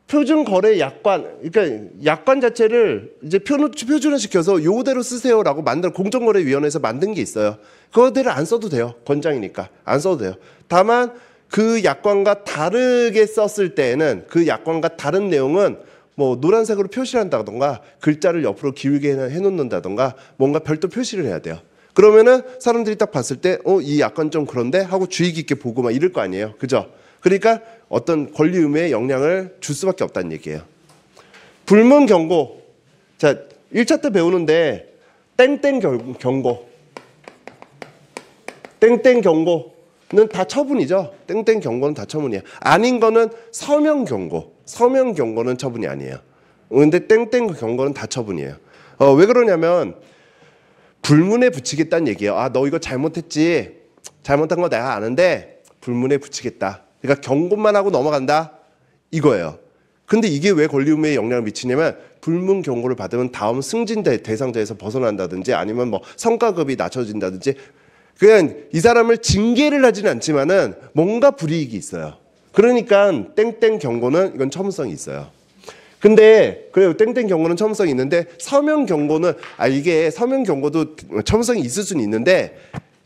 표준거래약관, 그러니까 약관 자체를 이제 표준화 시켜서 요대로 쓰세요라고 공정거래위원회에서 만든 게 있어요. 그거대로 안 써도 돼요. 권장이니까 안 써도 돼요. 다만 그 약관과 다르게 썼을 때에는 그 약관과 다른 내용은 뭐 노란색으로 표시를 한다던가 글자를 옆으로 기울게 해놓는다던가 뭔가 별도 표시를 해야 돼요. 그러면은 사람들이 딱 봤을 때 이 약관 좀 그런데 하고 주의 깊게 보고 막 이럴 거 아니에요. 그죠? 그러니까 어떤 권리 의무에 영향을 줄 수밖에 없다는 얘기예요. 불문 경고. 자, 1차 때 배우는데 땡땡 경고. 땡땡 경고는 다 처분이죠. 땡땡 경고는 다 처분이에요. 아닌 거는 서명 경고. 서명 경고는 처분이 아니에요. 근데 땡땡 경고는 다 처분이에요. 왜 그러냐면 불문에 붙이겠다는 얘기예요. 아, 너 이거 잘못했지. 잘못한 거 내가 아는데 불문에 붙이겠다. 그러니까 경고만 하고 넘어간다. 이거예요. 근데 이게 왜 권리 의무에 영향을 미치냐면 불문 경고를 받으면 다음 승진 대상자에서 벗어난다든지 아니면 뭐 성과급이 낮춰진다든지 그냥 이 사람을 징계를 하지는 않지만은 뭔가 불이익이 있어요. 그러니까 땡땡 경고는 이건 처분성이 있어요. 근데 그래요. 땡땡 경고는 처분성이 있는데 서명 경고는 이게 서명 경고도 처분성이 있을 수는 있는데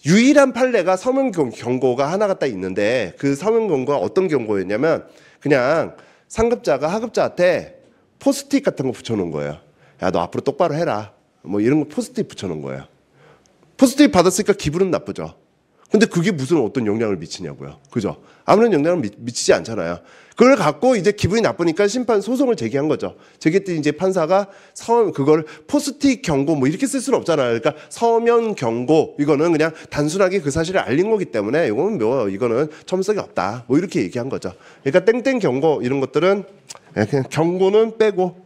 유일한 판례가 서명 경고가 하나가 딱 있는데 그 서명 경고가 어떤 경고였냐면 그냥 상급자가 하급자한테 포스트잇 같은 거 붙여놓은 거예요. 야, 너 앞으로 똑바로 해라. 뭐 이런 거 포스트잇 붙여놓은 거예요. 포스트잇 받았으니까 기분은 나쁘죠. 근데 그게 무슨 어떤 영향을 미치냐고요. 그죠? 아무런 영향을 미치지 않잖아요. 그걸 갖고 이제 기분이 나쁘니까 심판 소송을 제기한 거죠. 제기했더니 이제 판사가 그걸 포스트잇 경고 뭐 이렇게 쓸 수는 없잖아요. 그러니까 서면 경고 이거는 그냥 단순하게 그 사실을 알린 거기 때문에 이거는 처분성이 없다. 뭐 이렇게 얘기한 거죠. 그러니까 땡땡 경고 이런 것들은 그냥 경고는 빼고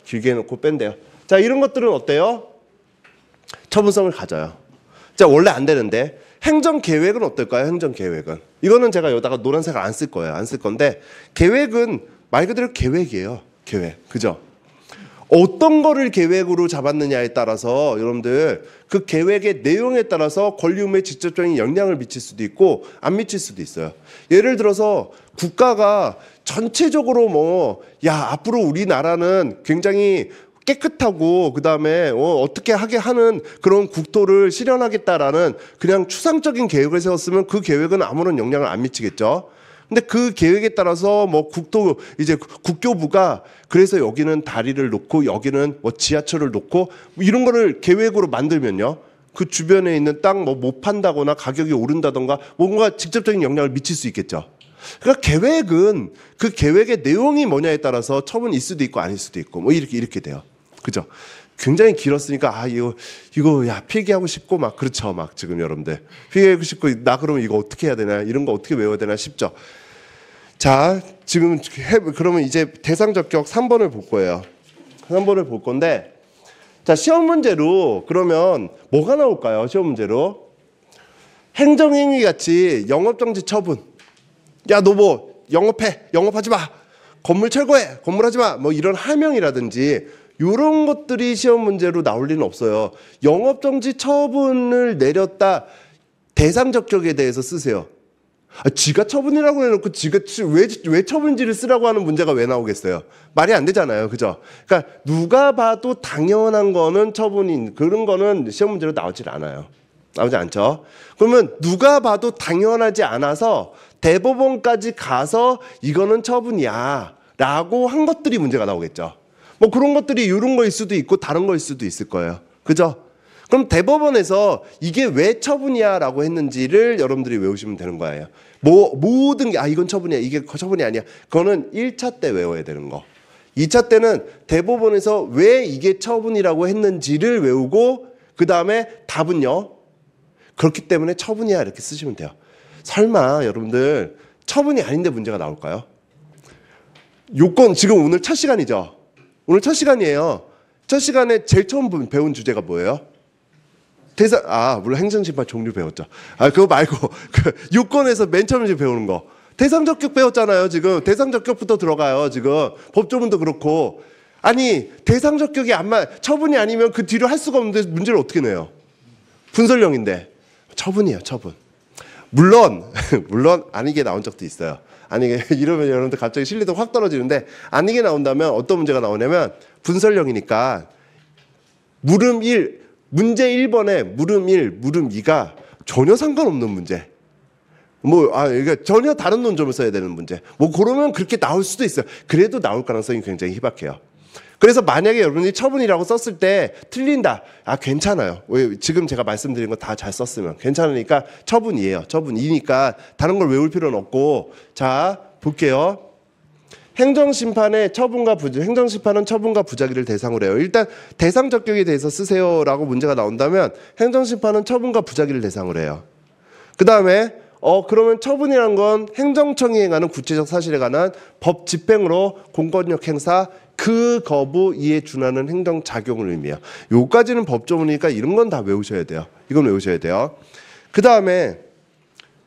길게 해놓고 뺀대요. 자, 이런 것들은 어때요? 처분성을 가져요. 자, 원래 안 되는데 행정계획은 어떨까요? 행정계획은 이거는 제가 여기다가 노란색을 안 쓸 거예요. 안 쓸 건데 계획은 말 그대로 계획이에요. 계획. 그죠? 어떤 거를 계획으로 잡았느냐에 따라서 여러분들 그 계획의 내용에 따라서 권리 의무에 직접적인 영향을 미칠 수도 있고 안 미칠 수도 있어요. 예를 들어서 국가가 전체적으로 앞으로 우리나라는 굉장히 깨끗하고 그다음에 어떻게 하게 하는 그런 국토를 실현하겠다라는 그냥 추상적인 계획을 세웠으면 그 계획은 아무런 영향을 안 미치겠죠. 근데 그 계획에 따라서 국교부가 그래서 여기는 다리를 놓고 여기는 지하철을 놓고 이런 거를 계획으로 만들면요. 그 주변에 있는 땅 못 판다거나 가격이 오른다던가 뭔가 직접적인 영향을 미칠 수 있겠죠. 그러니까 계획은 그 계획의 내용이 뭐냐에 따라서 처분이 있을 수도 있고 아닐 수도 있고 이렇게 돼요. 그죠? 굉장히 길었으니까 이거 필기하고 싶고 그렇죠. 지금 여러분들 필기하고 싶고 나 그러면 이거 어떻게 해야 되나 이런 거 어떻게 외워야 되나 싶죠. 자, 지금 그러면 이제 대상 적격 3번을 볼 거예요. 3번을 볼 건데 자, 시험 문제로 그러면 뭐가 나올까요? 시험 문제로 행정행위 같이 영업정지 처분. 야, 너 영업하지 마. 건물 철거해. 건물하지 마. 이런 하명이라든지 이런 것들이 시험 문제로 나올 리는 없어요. 영업정지 처분을 내렸다. 대상 적격에 대해서 쓰세요. 지가 처분이라고 해놓고 지가 왜 처분지를 쓰라고 하는 문제가 왜 나오겠어요? 말이 안 되잖아요. 그죠? 그러니까 누가 봐도 당연한 거는 그런 거는 시험 문제로 나오지 않죠. 그러면 누가 봐도 당연하지 않아서 대법원까지 가서 이거는 처분이야 라고 한 것들이 문제가 나오겠죠. 그런 것들이 이런 거일 수도 있고 다른 거일 수도 있을 거예요. 그죠? 그럼 대법원에서 이게 왜 처분이야라고 했는지를 여러분들이 외우시면 되는 거예요. 모든 게 이건 처분이야, 이게 처분이 아니야. 그거는 1차 때 외워야 되는 거. 2차 때는 대법원에서 왜 이게 처분이라고 했는지를 외우고 그 다음에 답은요. 그렇기 때문에 처분이야 이렇게 쓰시면 돼요. 설마 여러분들 처분이 아닌데 문제가 나올까요? 요건 지금 오늘 첫 시간이죠. 오늘 첫 시간이에요. 첫 시간에 제일 처음 배운 주제가 뭐예요? 물론 행정심판 종류 배웠죠. 그거 말고 그 요건에서 맨 처음 배우는 거. 대상적격 배웠잖아요. 지금 대상적격부터 들어가요. 지금 법조문도 그렇고. 아니 대상적격이 처분이 아니면 그 뒤로 할 수가 없는데 문제를 어떻게 내요? 분설령인데 처분이에요. 처분. 물론 아니게 나온 적도 있어요. 아니게 이러면 여러분들 갑자기 신뢰도 확 떨어지는데 아니게 나온다면 어떤 문제가 나오냐면 분설령이니까 물음 1 문제 1번에 물음 1, 물음 2가 전혀 상관없는 문제. 이게 전혀 다른 논점을 써야 되는 문제. 그러면 그렇게 나올 수도 있어요. 그래도 나올 가능성이 굉장히 희박해요. 그래서 만약에 여러분이 처분이라고 썼을 때 틀린다. 괜찮아요. 지금 제가 말씀드린 거 다 잘 썼으면 괜찮으니까 처분이에요. 처분이니까 다른 걸 외울 필요는 없고. 자, 볼게요. 행정심판은 처분과 부작위를 대상으로 해요. 일단 대상적격에 대해서 쓰세요라고 문제가 나온다면 행정심판은 처분과 부작위를 대상으로 해요. 그 다음에 그러면 처분이란 건 행정청이 행하는 구체적 사실에 관한 법 집행으로 공권력 행사 그 거부 이에 준하는 행정작용을 의미해요. 요까지는 법조문이니까 이런 건 다 외우셔야 돼요. 이건 외우셔야 돼요. 그 다음에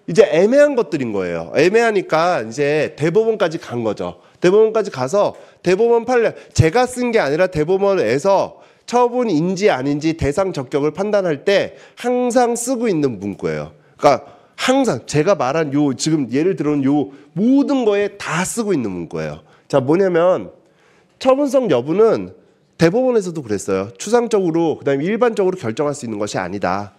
이제 애매한 것들인 거예요. 애매하니까 이제 대법원까지 간 거죠. 대법원까지 가서 대법원 판례 제가 쓴 게 아니라 대법원에서 처분인지 아닌지 대상 적격을 판단할 때 항상 쓰고 있는 문구예요. 그러니까 항상 제가 말한 지금 예를 들어온 모든 거에 다 쓰고 있는 문구예요. 자, 뭐냐면 처분성 여부는 대법원에서도 그랬어요. 추상적으로 그다음에 일반적으로 결정할 수 있는 것이 아니다.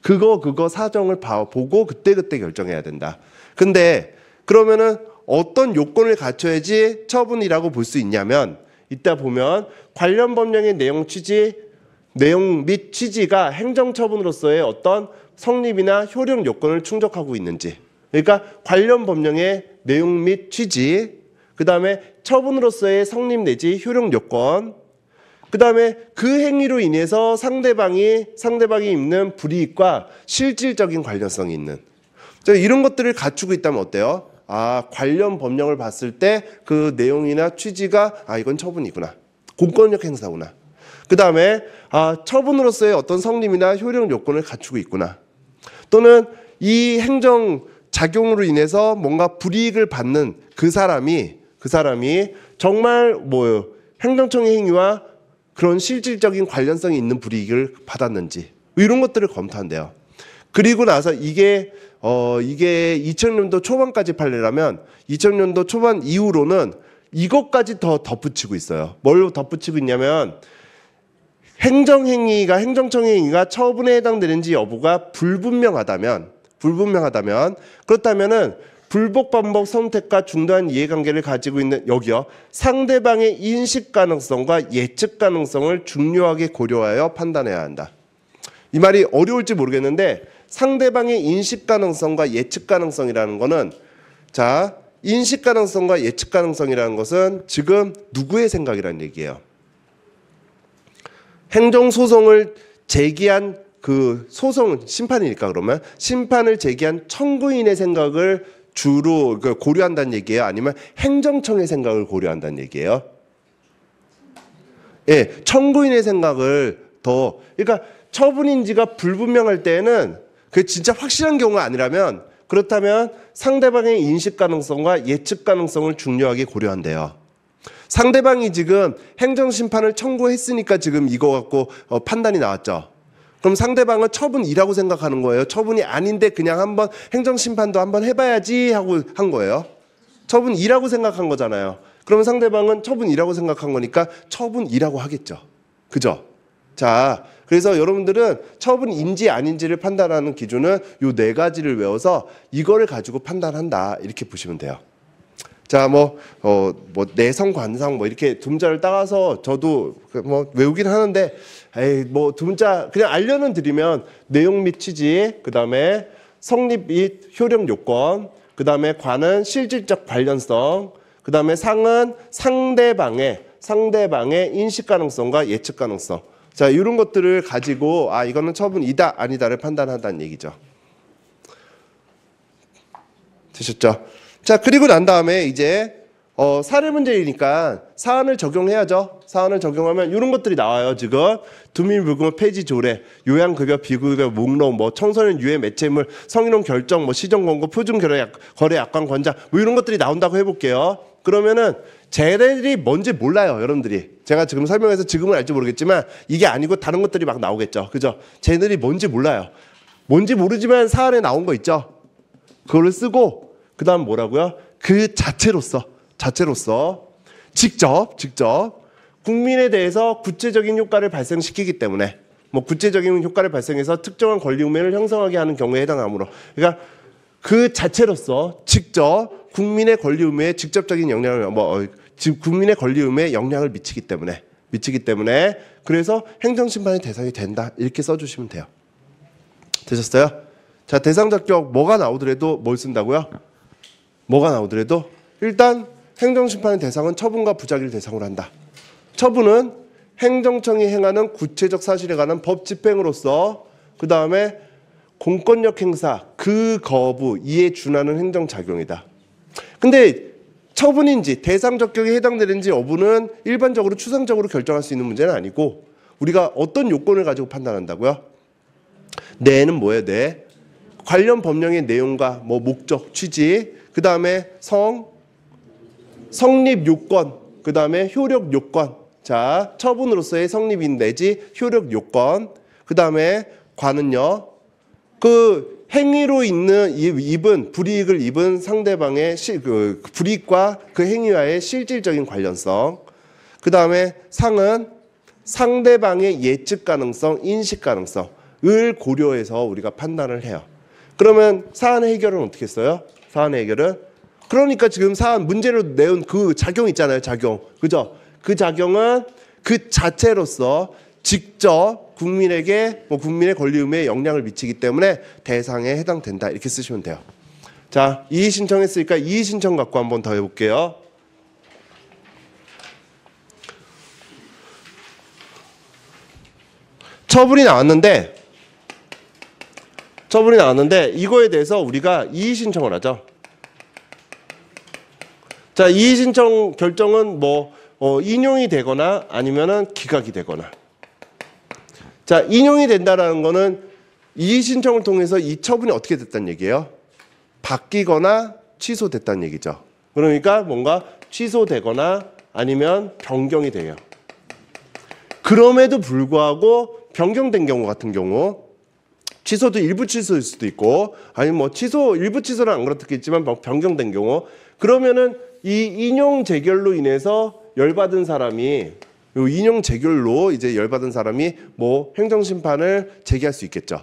그거 사정을 보고 그때그때 결정해야 된다. 근데 그러면은 어떤 요건을 갖춰야지 처분이라고 볼 수 있냐면 이따 보면 관련 법령의 내용 및 취지가 행정처분으로서의 어떤 성립이나 효력 요건을 충족하고 있는지. 그러니까 관련 법령의 내용 및 취지, 그 다음에 처분으로서의 성립 내지 효력 요건, 그 다음에 그 행위로 인해서 상대방이 입는 불이익과 실질적인 관련성이 있는 이런 것들을 갖추고 있다면 어때요? 관련 법령을 봤을 때 그 내용이나 취지가 이건 처분이구나. 공권력 행사구나. 그 다음에 처분으로서의 어떤 성립이나 효력 요건을 갖추고 있구나. 또는 이 행정 작용으로 인해서 뭔가 불이익을 받는 그 사람이 정말 행정청의 행위와 그런 실질적인 관련성이 있는 불이익을 받았는지 이런 것들을 검토한대요. 그리고 나서 이게 2000년도 초반까지 판례라면 2000년도 초반 이후로는 이것까지 더 덧붙이고 있어요. 뭘 덧붙이고 있냐면 행정청의 행위가 처분에 해당되는지 여부가 불분명하다면 그렇다면은 불복 반복 선택과 중도한 이해관계를 가지고 있는 여기요 상대방의 인식 가능성과 예측 가능성을 중요하게 고려하여 판단해야 한다. 이 말이 어려울지 모르겠는데 상대방의 인식 가능성과 예측 가능성이라는 거는 인식 가능성과 예측 가능성이라는 것은 지금 누구의 생각이라는 얘기예요. 행정소송을 제기한 그 소송은 심판이니까 그러면 심판을 제기한 청구인의 생각을 주로 고려한다는 얘기예요? 아니면 행정청의 생각을 고려한다는 얘기예요? 예, 청구인의 생각을 그러니까 처분인지가 불분명할 때에는 그게 진짜 확실한 경우가 아니라면 그렇다면 상대방의 인식 가능성과 예측 가능성을 중요하게 고려한대요. 상대방이 지금 행정심판을 청구했으니까 지금 이거 갖고 판단이 나왔죠. 그럼 상대방은 처분이라고 생각하는 거예요. 처분이 아닌데 그냥 한번 행정심판도 한번 해봐야지 하고 한 거예요. 처분이라고 생각한 거잖아요. 그러면 상대방은 처분이라고 생각한 거니까 처분이라고 하겠죠. 그죠? 자, 그래서 여러분들은 처분인지 아닌지를 판단하는 기준은 요 4가지를 외워서 이거를 가지고 판단한다. 이렇게 보시면 돼요. 자, 뭐 내성 관상 뭐 이렇게 둠자를 따가서 저도 뭐 외우긴 하는데, 에이, 뭐 둠자 그냥 알려는 드리면 내용 및 취지, 그 다음에 성립 및 효력 요건, 그 다음에 관은 실질적 관련성, 그 다음에 상은 상대방의 인식 가능성과 예측 가능성. 자, 이런 것들을 가지고 아 이거는 처분이다 아니다를 판단한다는 얘기죠. 되셨죠? 자, 그리고 난 다음에 이제 사례 문제이니까 사안을 적용해야죠. 사안을 적용하면 이런 것들이 나와요. 지금 두민불구물 폐지 조례, 요양급여 비급여 목록, 뭐 청소년 유해 매체물, 성인용 결정, 뭐 시정 권고, 표준 거래 약관 권장, 뭐 이런 것들이 나온다고 해볼게요. 그러면은 쟤네들이 뭔지 몰라요, 여러분들이. 제가 지금 설명해서 지금은 알지 모르겠지만 이게 아니고 다른 것들이 막 나오겠죠. 그죠? 쟤네들이 뭔지 몰라요. 뭔지 모르지만 사안에 나온 거 있죠. 그거를 쓰고 그다음 뭐라고요? 그 자체로서 직접 국민에 대해서 구체적인 효과를 발생시키기 때문에 뭐 구체적인 효과를 발생해서 특정한 권리 의무를 형성하게 하는 경우에 해당하므로, 그러니까 그 자체로서 직접 국민의 권리 의무에 직접적인 영향을 국민의 권리 의무에 영향을 미치기 때문에 그래서 행정심판의 대상이 된다 이렇게 써주시면 돼요. 되셨어요? 자, 대상 자격 뭐가 나오더라도 뭘 쓴다고요? 뭐가 나오더라도 일단 행정심판의 대상은 처분과 부작위를 대상으로 한다. 처분은 행정청이 행하는 구체적 사실에 관한 법 집행으로서 그 다음에 공권력 행사, 그 거부, 이에 준하는 행정작용이다. 근데 처분인지 대상 적격에 해당되는지 여부는 일반적으로 추상적으로 결정할 수 있는 문제는 아니고 우리가 어떤 요건을 가지고 판단한다고요? 내는 뭐예요? 내 관련 법령의 내용과 뭐 목적, 취지, 그 다음에 성립 요건, 그 다음에 효력 요건. 자, 처분으로서의 성립인 내지 효력 요건. 그 다음에 관은요. 그 행위로 입은 불이익을 입은 상대방의 그 불이익과 그 행위와의 실질적인 관련성. 그 다음에 상은 상대방의 예측 가능성, 인식 가능성을 고려해서 우리가 판단을 해요. 그러면 사안 해결은 어떻게 써요? 사안 해결은 그러니까 지금 사안 문제로 내온 그 작용 있잖아요. 작용. 그죠? 그 작용은 그 자체로서 직접 국민에게 국민의 권리 의무에 영향을 미치기 때문에 대상에 해당된다. 이렇게 쓰시면 돼요. 자, 이의 신청했으니까 이의 신청 갖고 한번 더 해볼게요. 처분이 나왔는데 이거에 대해서 우리가 이의 신청을 하죠. 자, 이의 신청 결정은 인용이 되거나 아니면은 기각이 되거나. 자, 인용이 된다라는 거는 이의 신청을 통해서 이 처분이 어떻게 됐다는 얘기예요? 바뀌거나 취소됐다는 얘기죠. 그러니까 뭔가 취소되거나 아니면 변경이 돼요. 그럼에도 불구하고 변경된 경우 같은 경우 취소도 일부 취소일 수도 있고 아니면 뭐 일부 취소는 안 그렇겠지만 변경된 경우 그러면은 이 인용 재결로 인해서 열받은 사람이 인용 재결로 이제 열받은 사람이 뭐 행정심판을 제기할 수 있겠죠.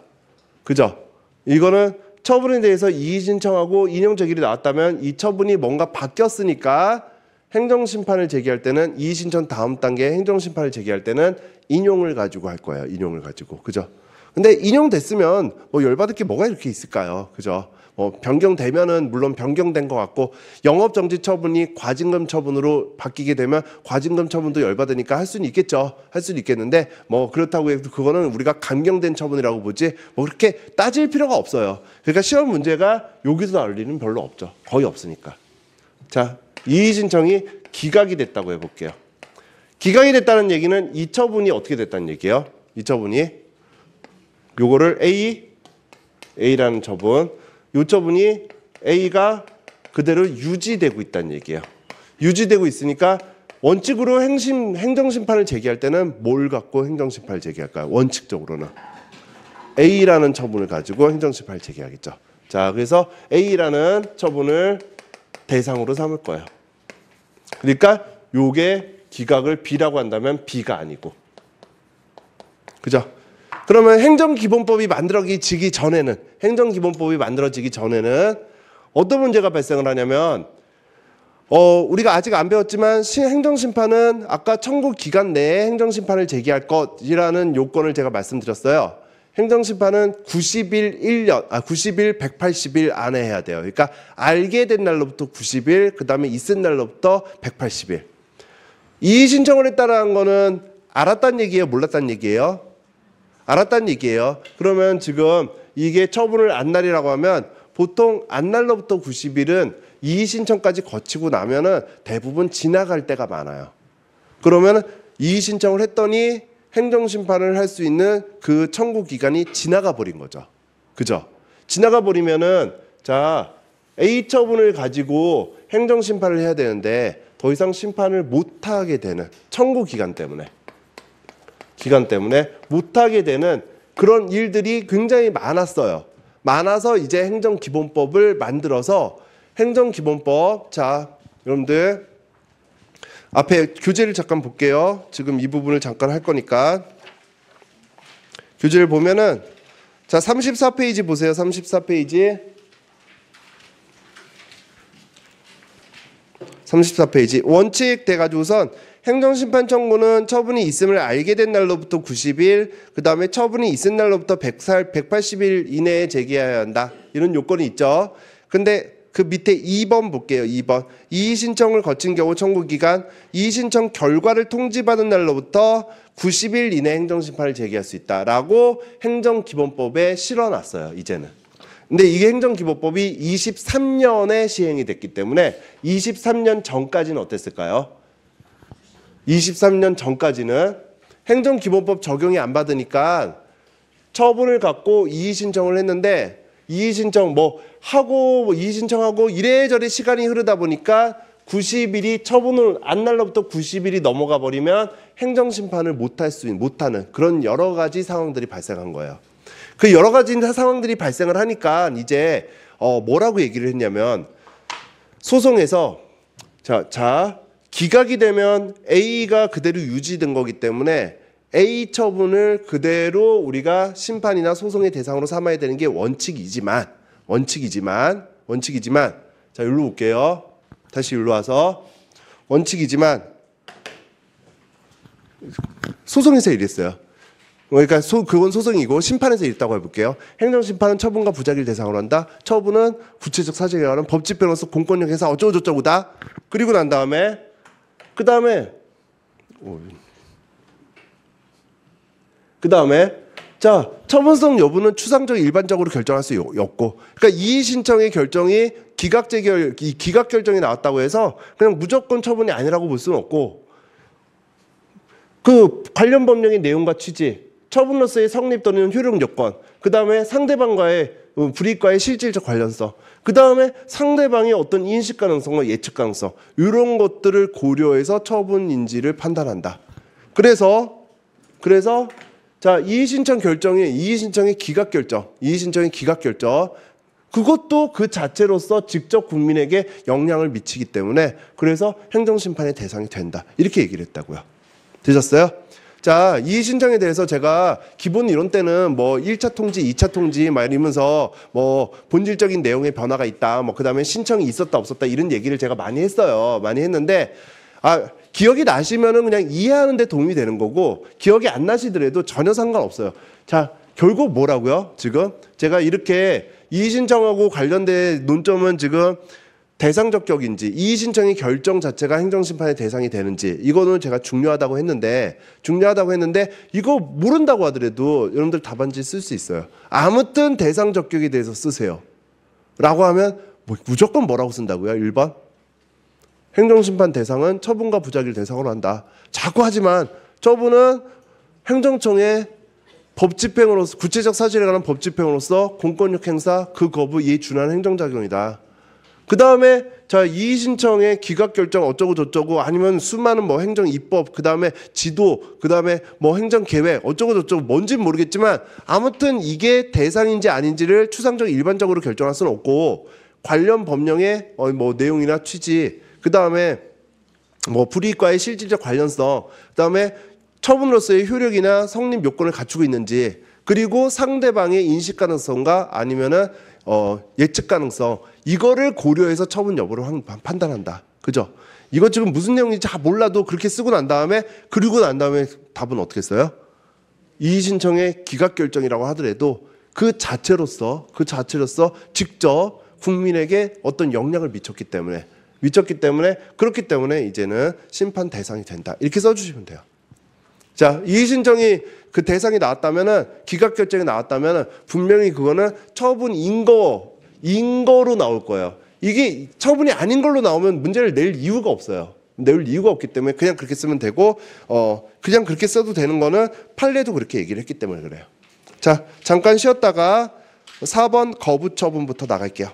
그죠? 이거는 처분에 대해서 이의 신청하고 인용 재결이 나왔다면 이 처분이 뭔가 바뀌었으니까 행정심판을 제기할 때는 이의 신청 다음 단계 행정심판을 제기할 때는 인용을 가지고 할 거예요. 인용을 가지고. 그죠? 근데 인용됐으면 뭐 열받을 게 뭐가 이렇게 있을까요? 그죠? 변경되면은 물론 변경된 것 같고 영업정지 처분이 과징금 처분으로 바뀌게 되면 과징금 처분도 열받으니까 할 수는 있겠죠. 할 수는 있겠는데 뭐 그렇다고 해서 그거는 우리가 감경된 처분이라고 보지 뭐 그렇게 따질 필요가 없어요. 그러니까 시험 문제가 여기서 나올 일은 별로 없죠. 거의 없으니까. 자, 이의 신청이 기각이 됐다고 해볼게요. 기각이 됐다는 얘기는 이 처분이 어떻게 됐다는 얘기예요? 이 처분이 요거를 A라는 처분, 요 처분이 A가 그대로 유지되고 있다는 얘기예요. 유지되고 있으니까 원칙으로 행정심판을 제기할 때는 뭘 갖고 행정심판을 제기할까요? 원칙적으로는 A라는 처분을 가지고 행정심판을 제기하겠죠. 자, 그래서 A라는 처분을 대상으로 삼을 거예요. 그러니까 요게 기각을 B라고 한다면 B가 아니고. 그죠? 그러면 행정기본법이 만들어지기 전에는 어떤 문제가 발생을 하냐면 우리가 아직 안 배웠지만 행정심판은 아까 청구 기간 내에 행정심판을 제기할 것이라는 요건을 제가 말씀드렸어요. 행정심판은 90일 180일 안에 해야 돼요. 그러니까 알게 된 날로부터 90일, 그 다음에 있은 날로부터 180일. 이의 신청을 했다라는 거는 알았다는 얘기예요? 몰랐다는 얘기예요? 알았다는 얘기예요. 그러면 지금 이게 처분을 안 날이라고 하면 보통 안 날로부터 90일은 이의 신청까지 거치고 나면은 대부분 지나갈 때가 많아요. 그러면 이의 신청을 했더니 행정심판을 할 수 있는 그 청구 기간이 지나가 버린 거죠. 그죠? 지나가 버리면은 자, A 처분을 가지고 행정심판을 해야 되는데 더 이상 심판을 못 하게 되는 청구 기간 때문에 못 하게 되는 그런 일들이 굉장히 많았어요. 많아서 이제 행정기본법을 만들어서 행정기본법, 자, 여러분들 앞에 교재를 잠깐 볼게요. 지금 이 부분을 잠깐 할 거니까. 교재를 보면은 자, 34페이지 보세요. 34페이지. 34페이지. 원칙 돼가지고선 행정심판 청구는 처분이 있음을 알게 된 날로부터 90일, 그 다음에 처분이 있은 날로부터 180일 이내에 제기해야 한다. 이런 요건이 있죠. 근데 그 밑에 2번 볼게요. 2번. 이의 신청을 거친 경우 청구기간, 이의 신청 결과를 통지받은 날로부터 90일 이내 행정심판을 제기할 수 있다라고 행정기본법에 실어놨어요. 이제는. 근데 이게 행정기본법이 23년에 시행이 됐기 때문에 23년 전까지는 어땠을까요? 23년 전까지는 행정기본법 적용이 안 받으니까 처분을 갖고 이의 신청을 했는데 이의 신청 이의 신청하고 이래저래 시간이 흐르다 보니까 90일이 처분을 안 날로부터 90일이 넘어가 버리면 행정심판을 못하는 그런 여러 가지 상황들이 발생한 거예요. 그 여러 가지 상황들이 발생을 하니까 이제 뭐라고 얘기를 했냐면 소송에서 자 기각이 되면 A가 그대로 유지된 거기 때문에 A 처분을 그대로 우리가 심판이나 소송의 대상으로 삼아야 되는 게 원칙이지만 자, 여기로 올게요. 다시 여기로 와서 원칙이지만 소송에서 이랬어요. 그러니까 그건 소송이고 심판에서 이랬다고 해볼게요. 행정심판은 처분과 부작위를 대상으로 한다. 처분은 구체적 사실에 관한 법집행으로서 공권력 행사 어쩌고저쩌고다. 그리고 난 다음에 그 다음에 자, 처분성 여부는 추상적 일반적으로 결정할 수 없고, 그러니까 이의 신청의 결정이 기각 결정이 나왔다고 해서 그냥 무조건 처분이 아니라고 볼 수는 없고, 그 관련 법령의 내용과 취지, 처분으로서의 성립 또는 효력 요건, 그 다음에 상대방과의 불이익과의 실질적 관련성, 그 다음에 상대방의 어떤 인식 가능성과 예측 가능성, 이런 것들을 고려해서 처분인지를 판단한다. 그래서 자, 이의 신청 결정이 이의 신청의 기각 결정, 그것도 그 자체로서 직접 국민에게 영향을 미치기 때문에 그래서 행정심판의 대상이 된다. 이렇게 얘기를 했다고요. 되셨어요? 자, 이의 신청에 대해서 제가 기본 이론 때는 1차 통지, 2차 통지 막 이러면서 본질적인 내용의 변화가 있다. 그다음에 신청이 있었다 없었다 이런 얘기를 제가 많이 했어요. 많이 했는데 기억이 나시면은 그냥 이해하는 데 도움이 되는 거고 기억이 안 나시더라도 전혀 상관없어요. 자, 결국 뭐라고요? 지금 제가 이렇게 이의 신청하고 관련된 논점은 지금 대상적 격인지 이의 신청의 결정 자체가 행정심판의 대상이 되는지 이거는 제가 중요하다고 했는데 이거 모른다고 하더라도 여러분들 답안지 쓸 수 있어요. 아무튼 대상적 격에 대해서 쓰세요. 라고 하면 무조건 뭐라고 쓴다고요? 1번 행정심판 대상은 처분과 부작위를 대상으로 한다. 자꾸 하지만 처분은 행정청의 법집행으로서 구체적 사실에 관한 법집행으로서 공권력 행사 그 거부에 준하는 행정작용이다. 그 다음에 자, 이의 신청의 기각 결정 어쩌고 저쩌고 아니면 수많은 행정 입법 그 다음에 지도 그 다음에 행정 계획 어쩌고 저쩌고 뭔지는 모르겠지만 아무튼 이게 대상인지 아닌지를 추상적 일반적으로 결정할 수는 없고 관련 법령의 내용이나 취지 그 다음에 불이익과의 실질적 관련성 그 다음에 처분으로서의 효력이나 성립 요건을 갖추고 있는지 그리고 상대방의 인식 가능성과 아니면은 예측 가능성 이거를 고려해서 처분 여부를 판단한다. 그죠? 이거 지금 무슨 내용인지 잘 몰라도 그렇게 쓰고 난 다음에 그리고 난 다음에 답은 어떻게 써요? 이의 신청의 기각 결정이라고 하더라도 그 자체로서 직접 국민에게 어떤 영향을 미쳤기 때문에 그렇기 때문에 이제는 심판 대상이 된다. 이렇게 써주시면 돼요. 자, 이의 신청이 그 대상이 나왔다면은 기각 결정이 나왔다면은 분명히 그거는 처분 인거로 나올 거예요. 이게 처분이 아닌 걸로 나오면 문제를 낼 이유가 없어요. 낼 이유가 없기 때문에 그냥 그렇게 쓰면 되고 그냥 그렇게 써도 되는 거는 판례도 그렇게 얘기를 했기 때문에 그래요. 자, 잠깐 쉬었다가 4번 거부 처분부터 나갈게요.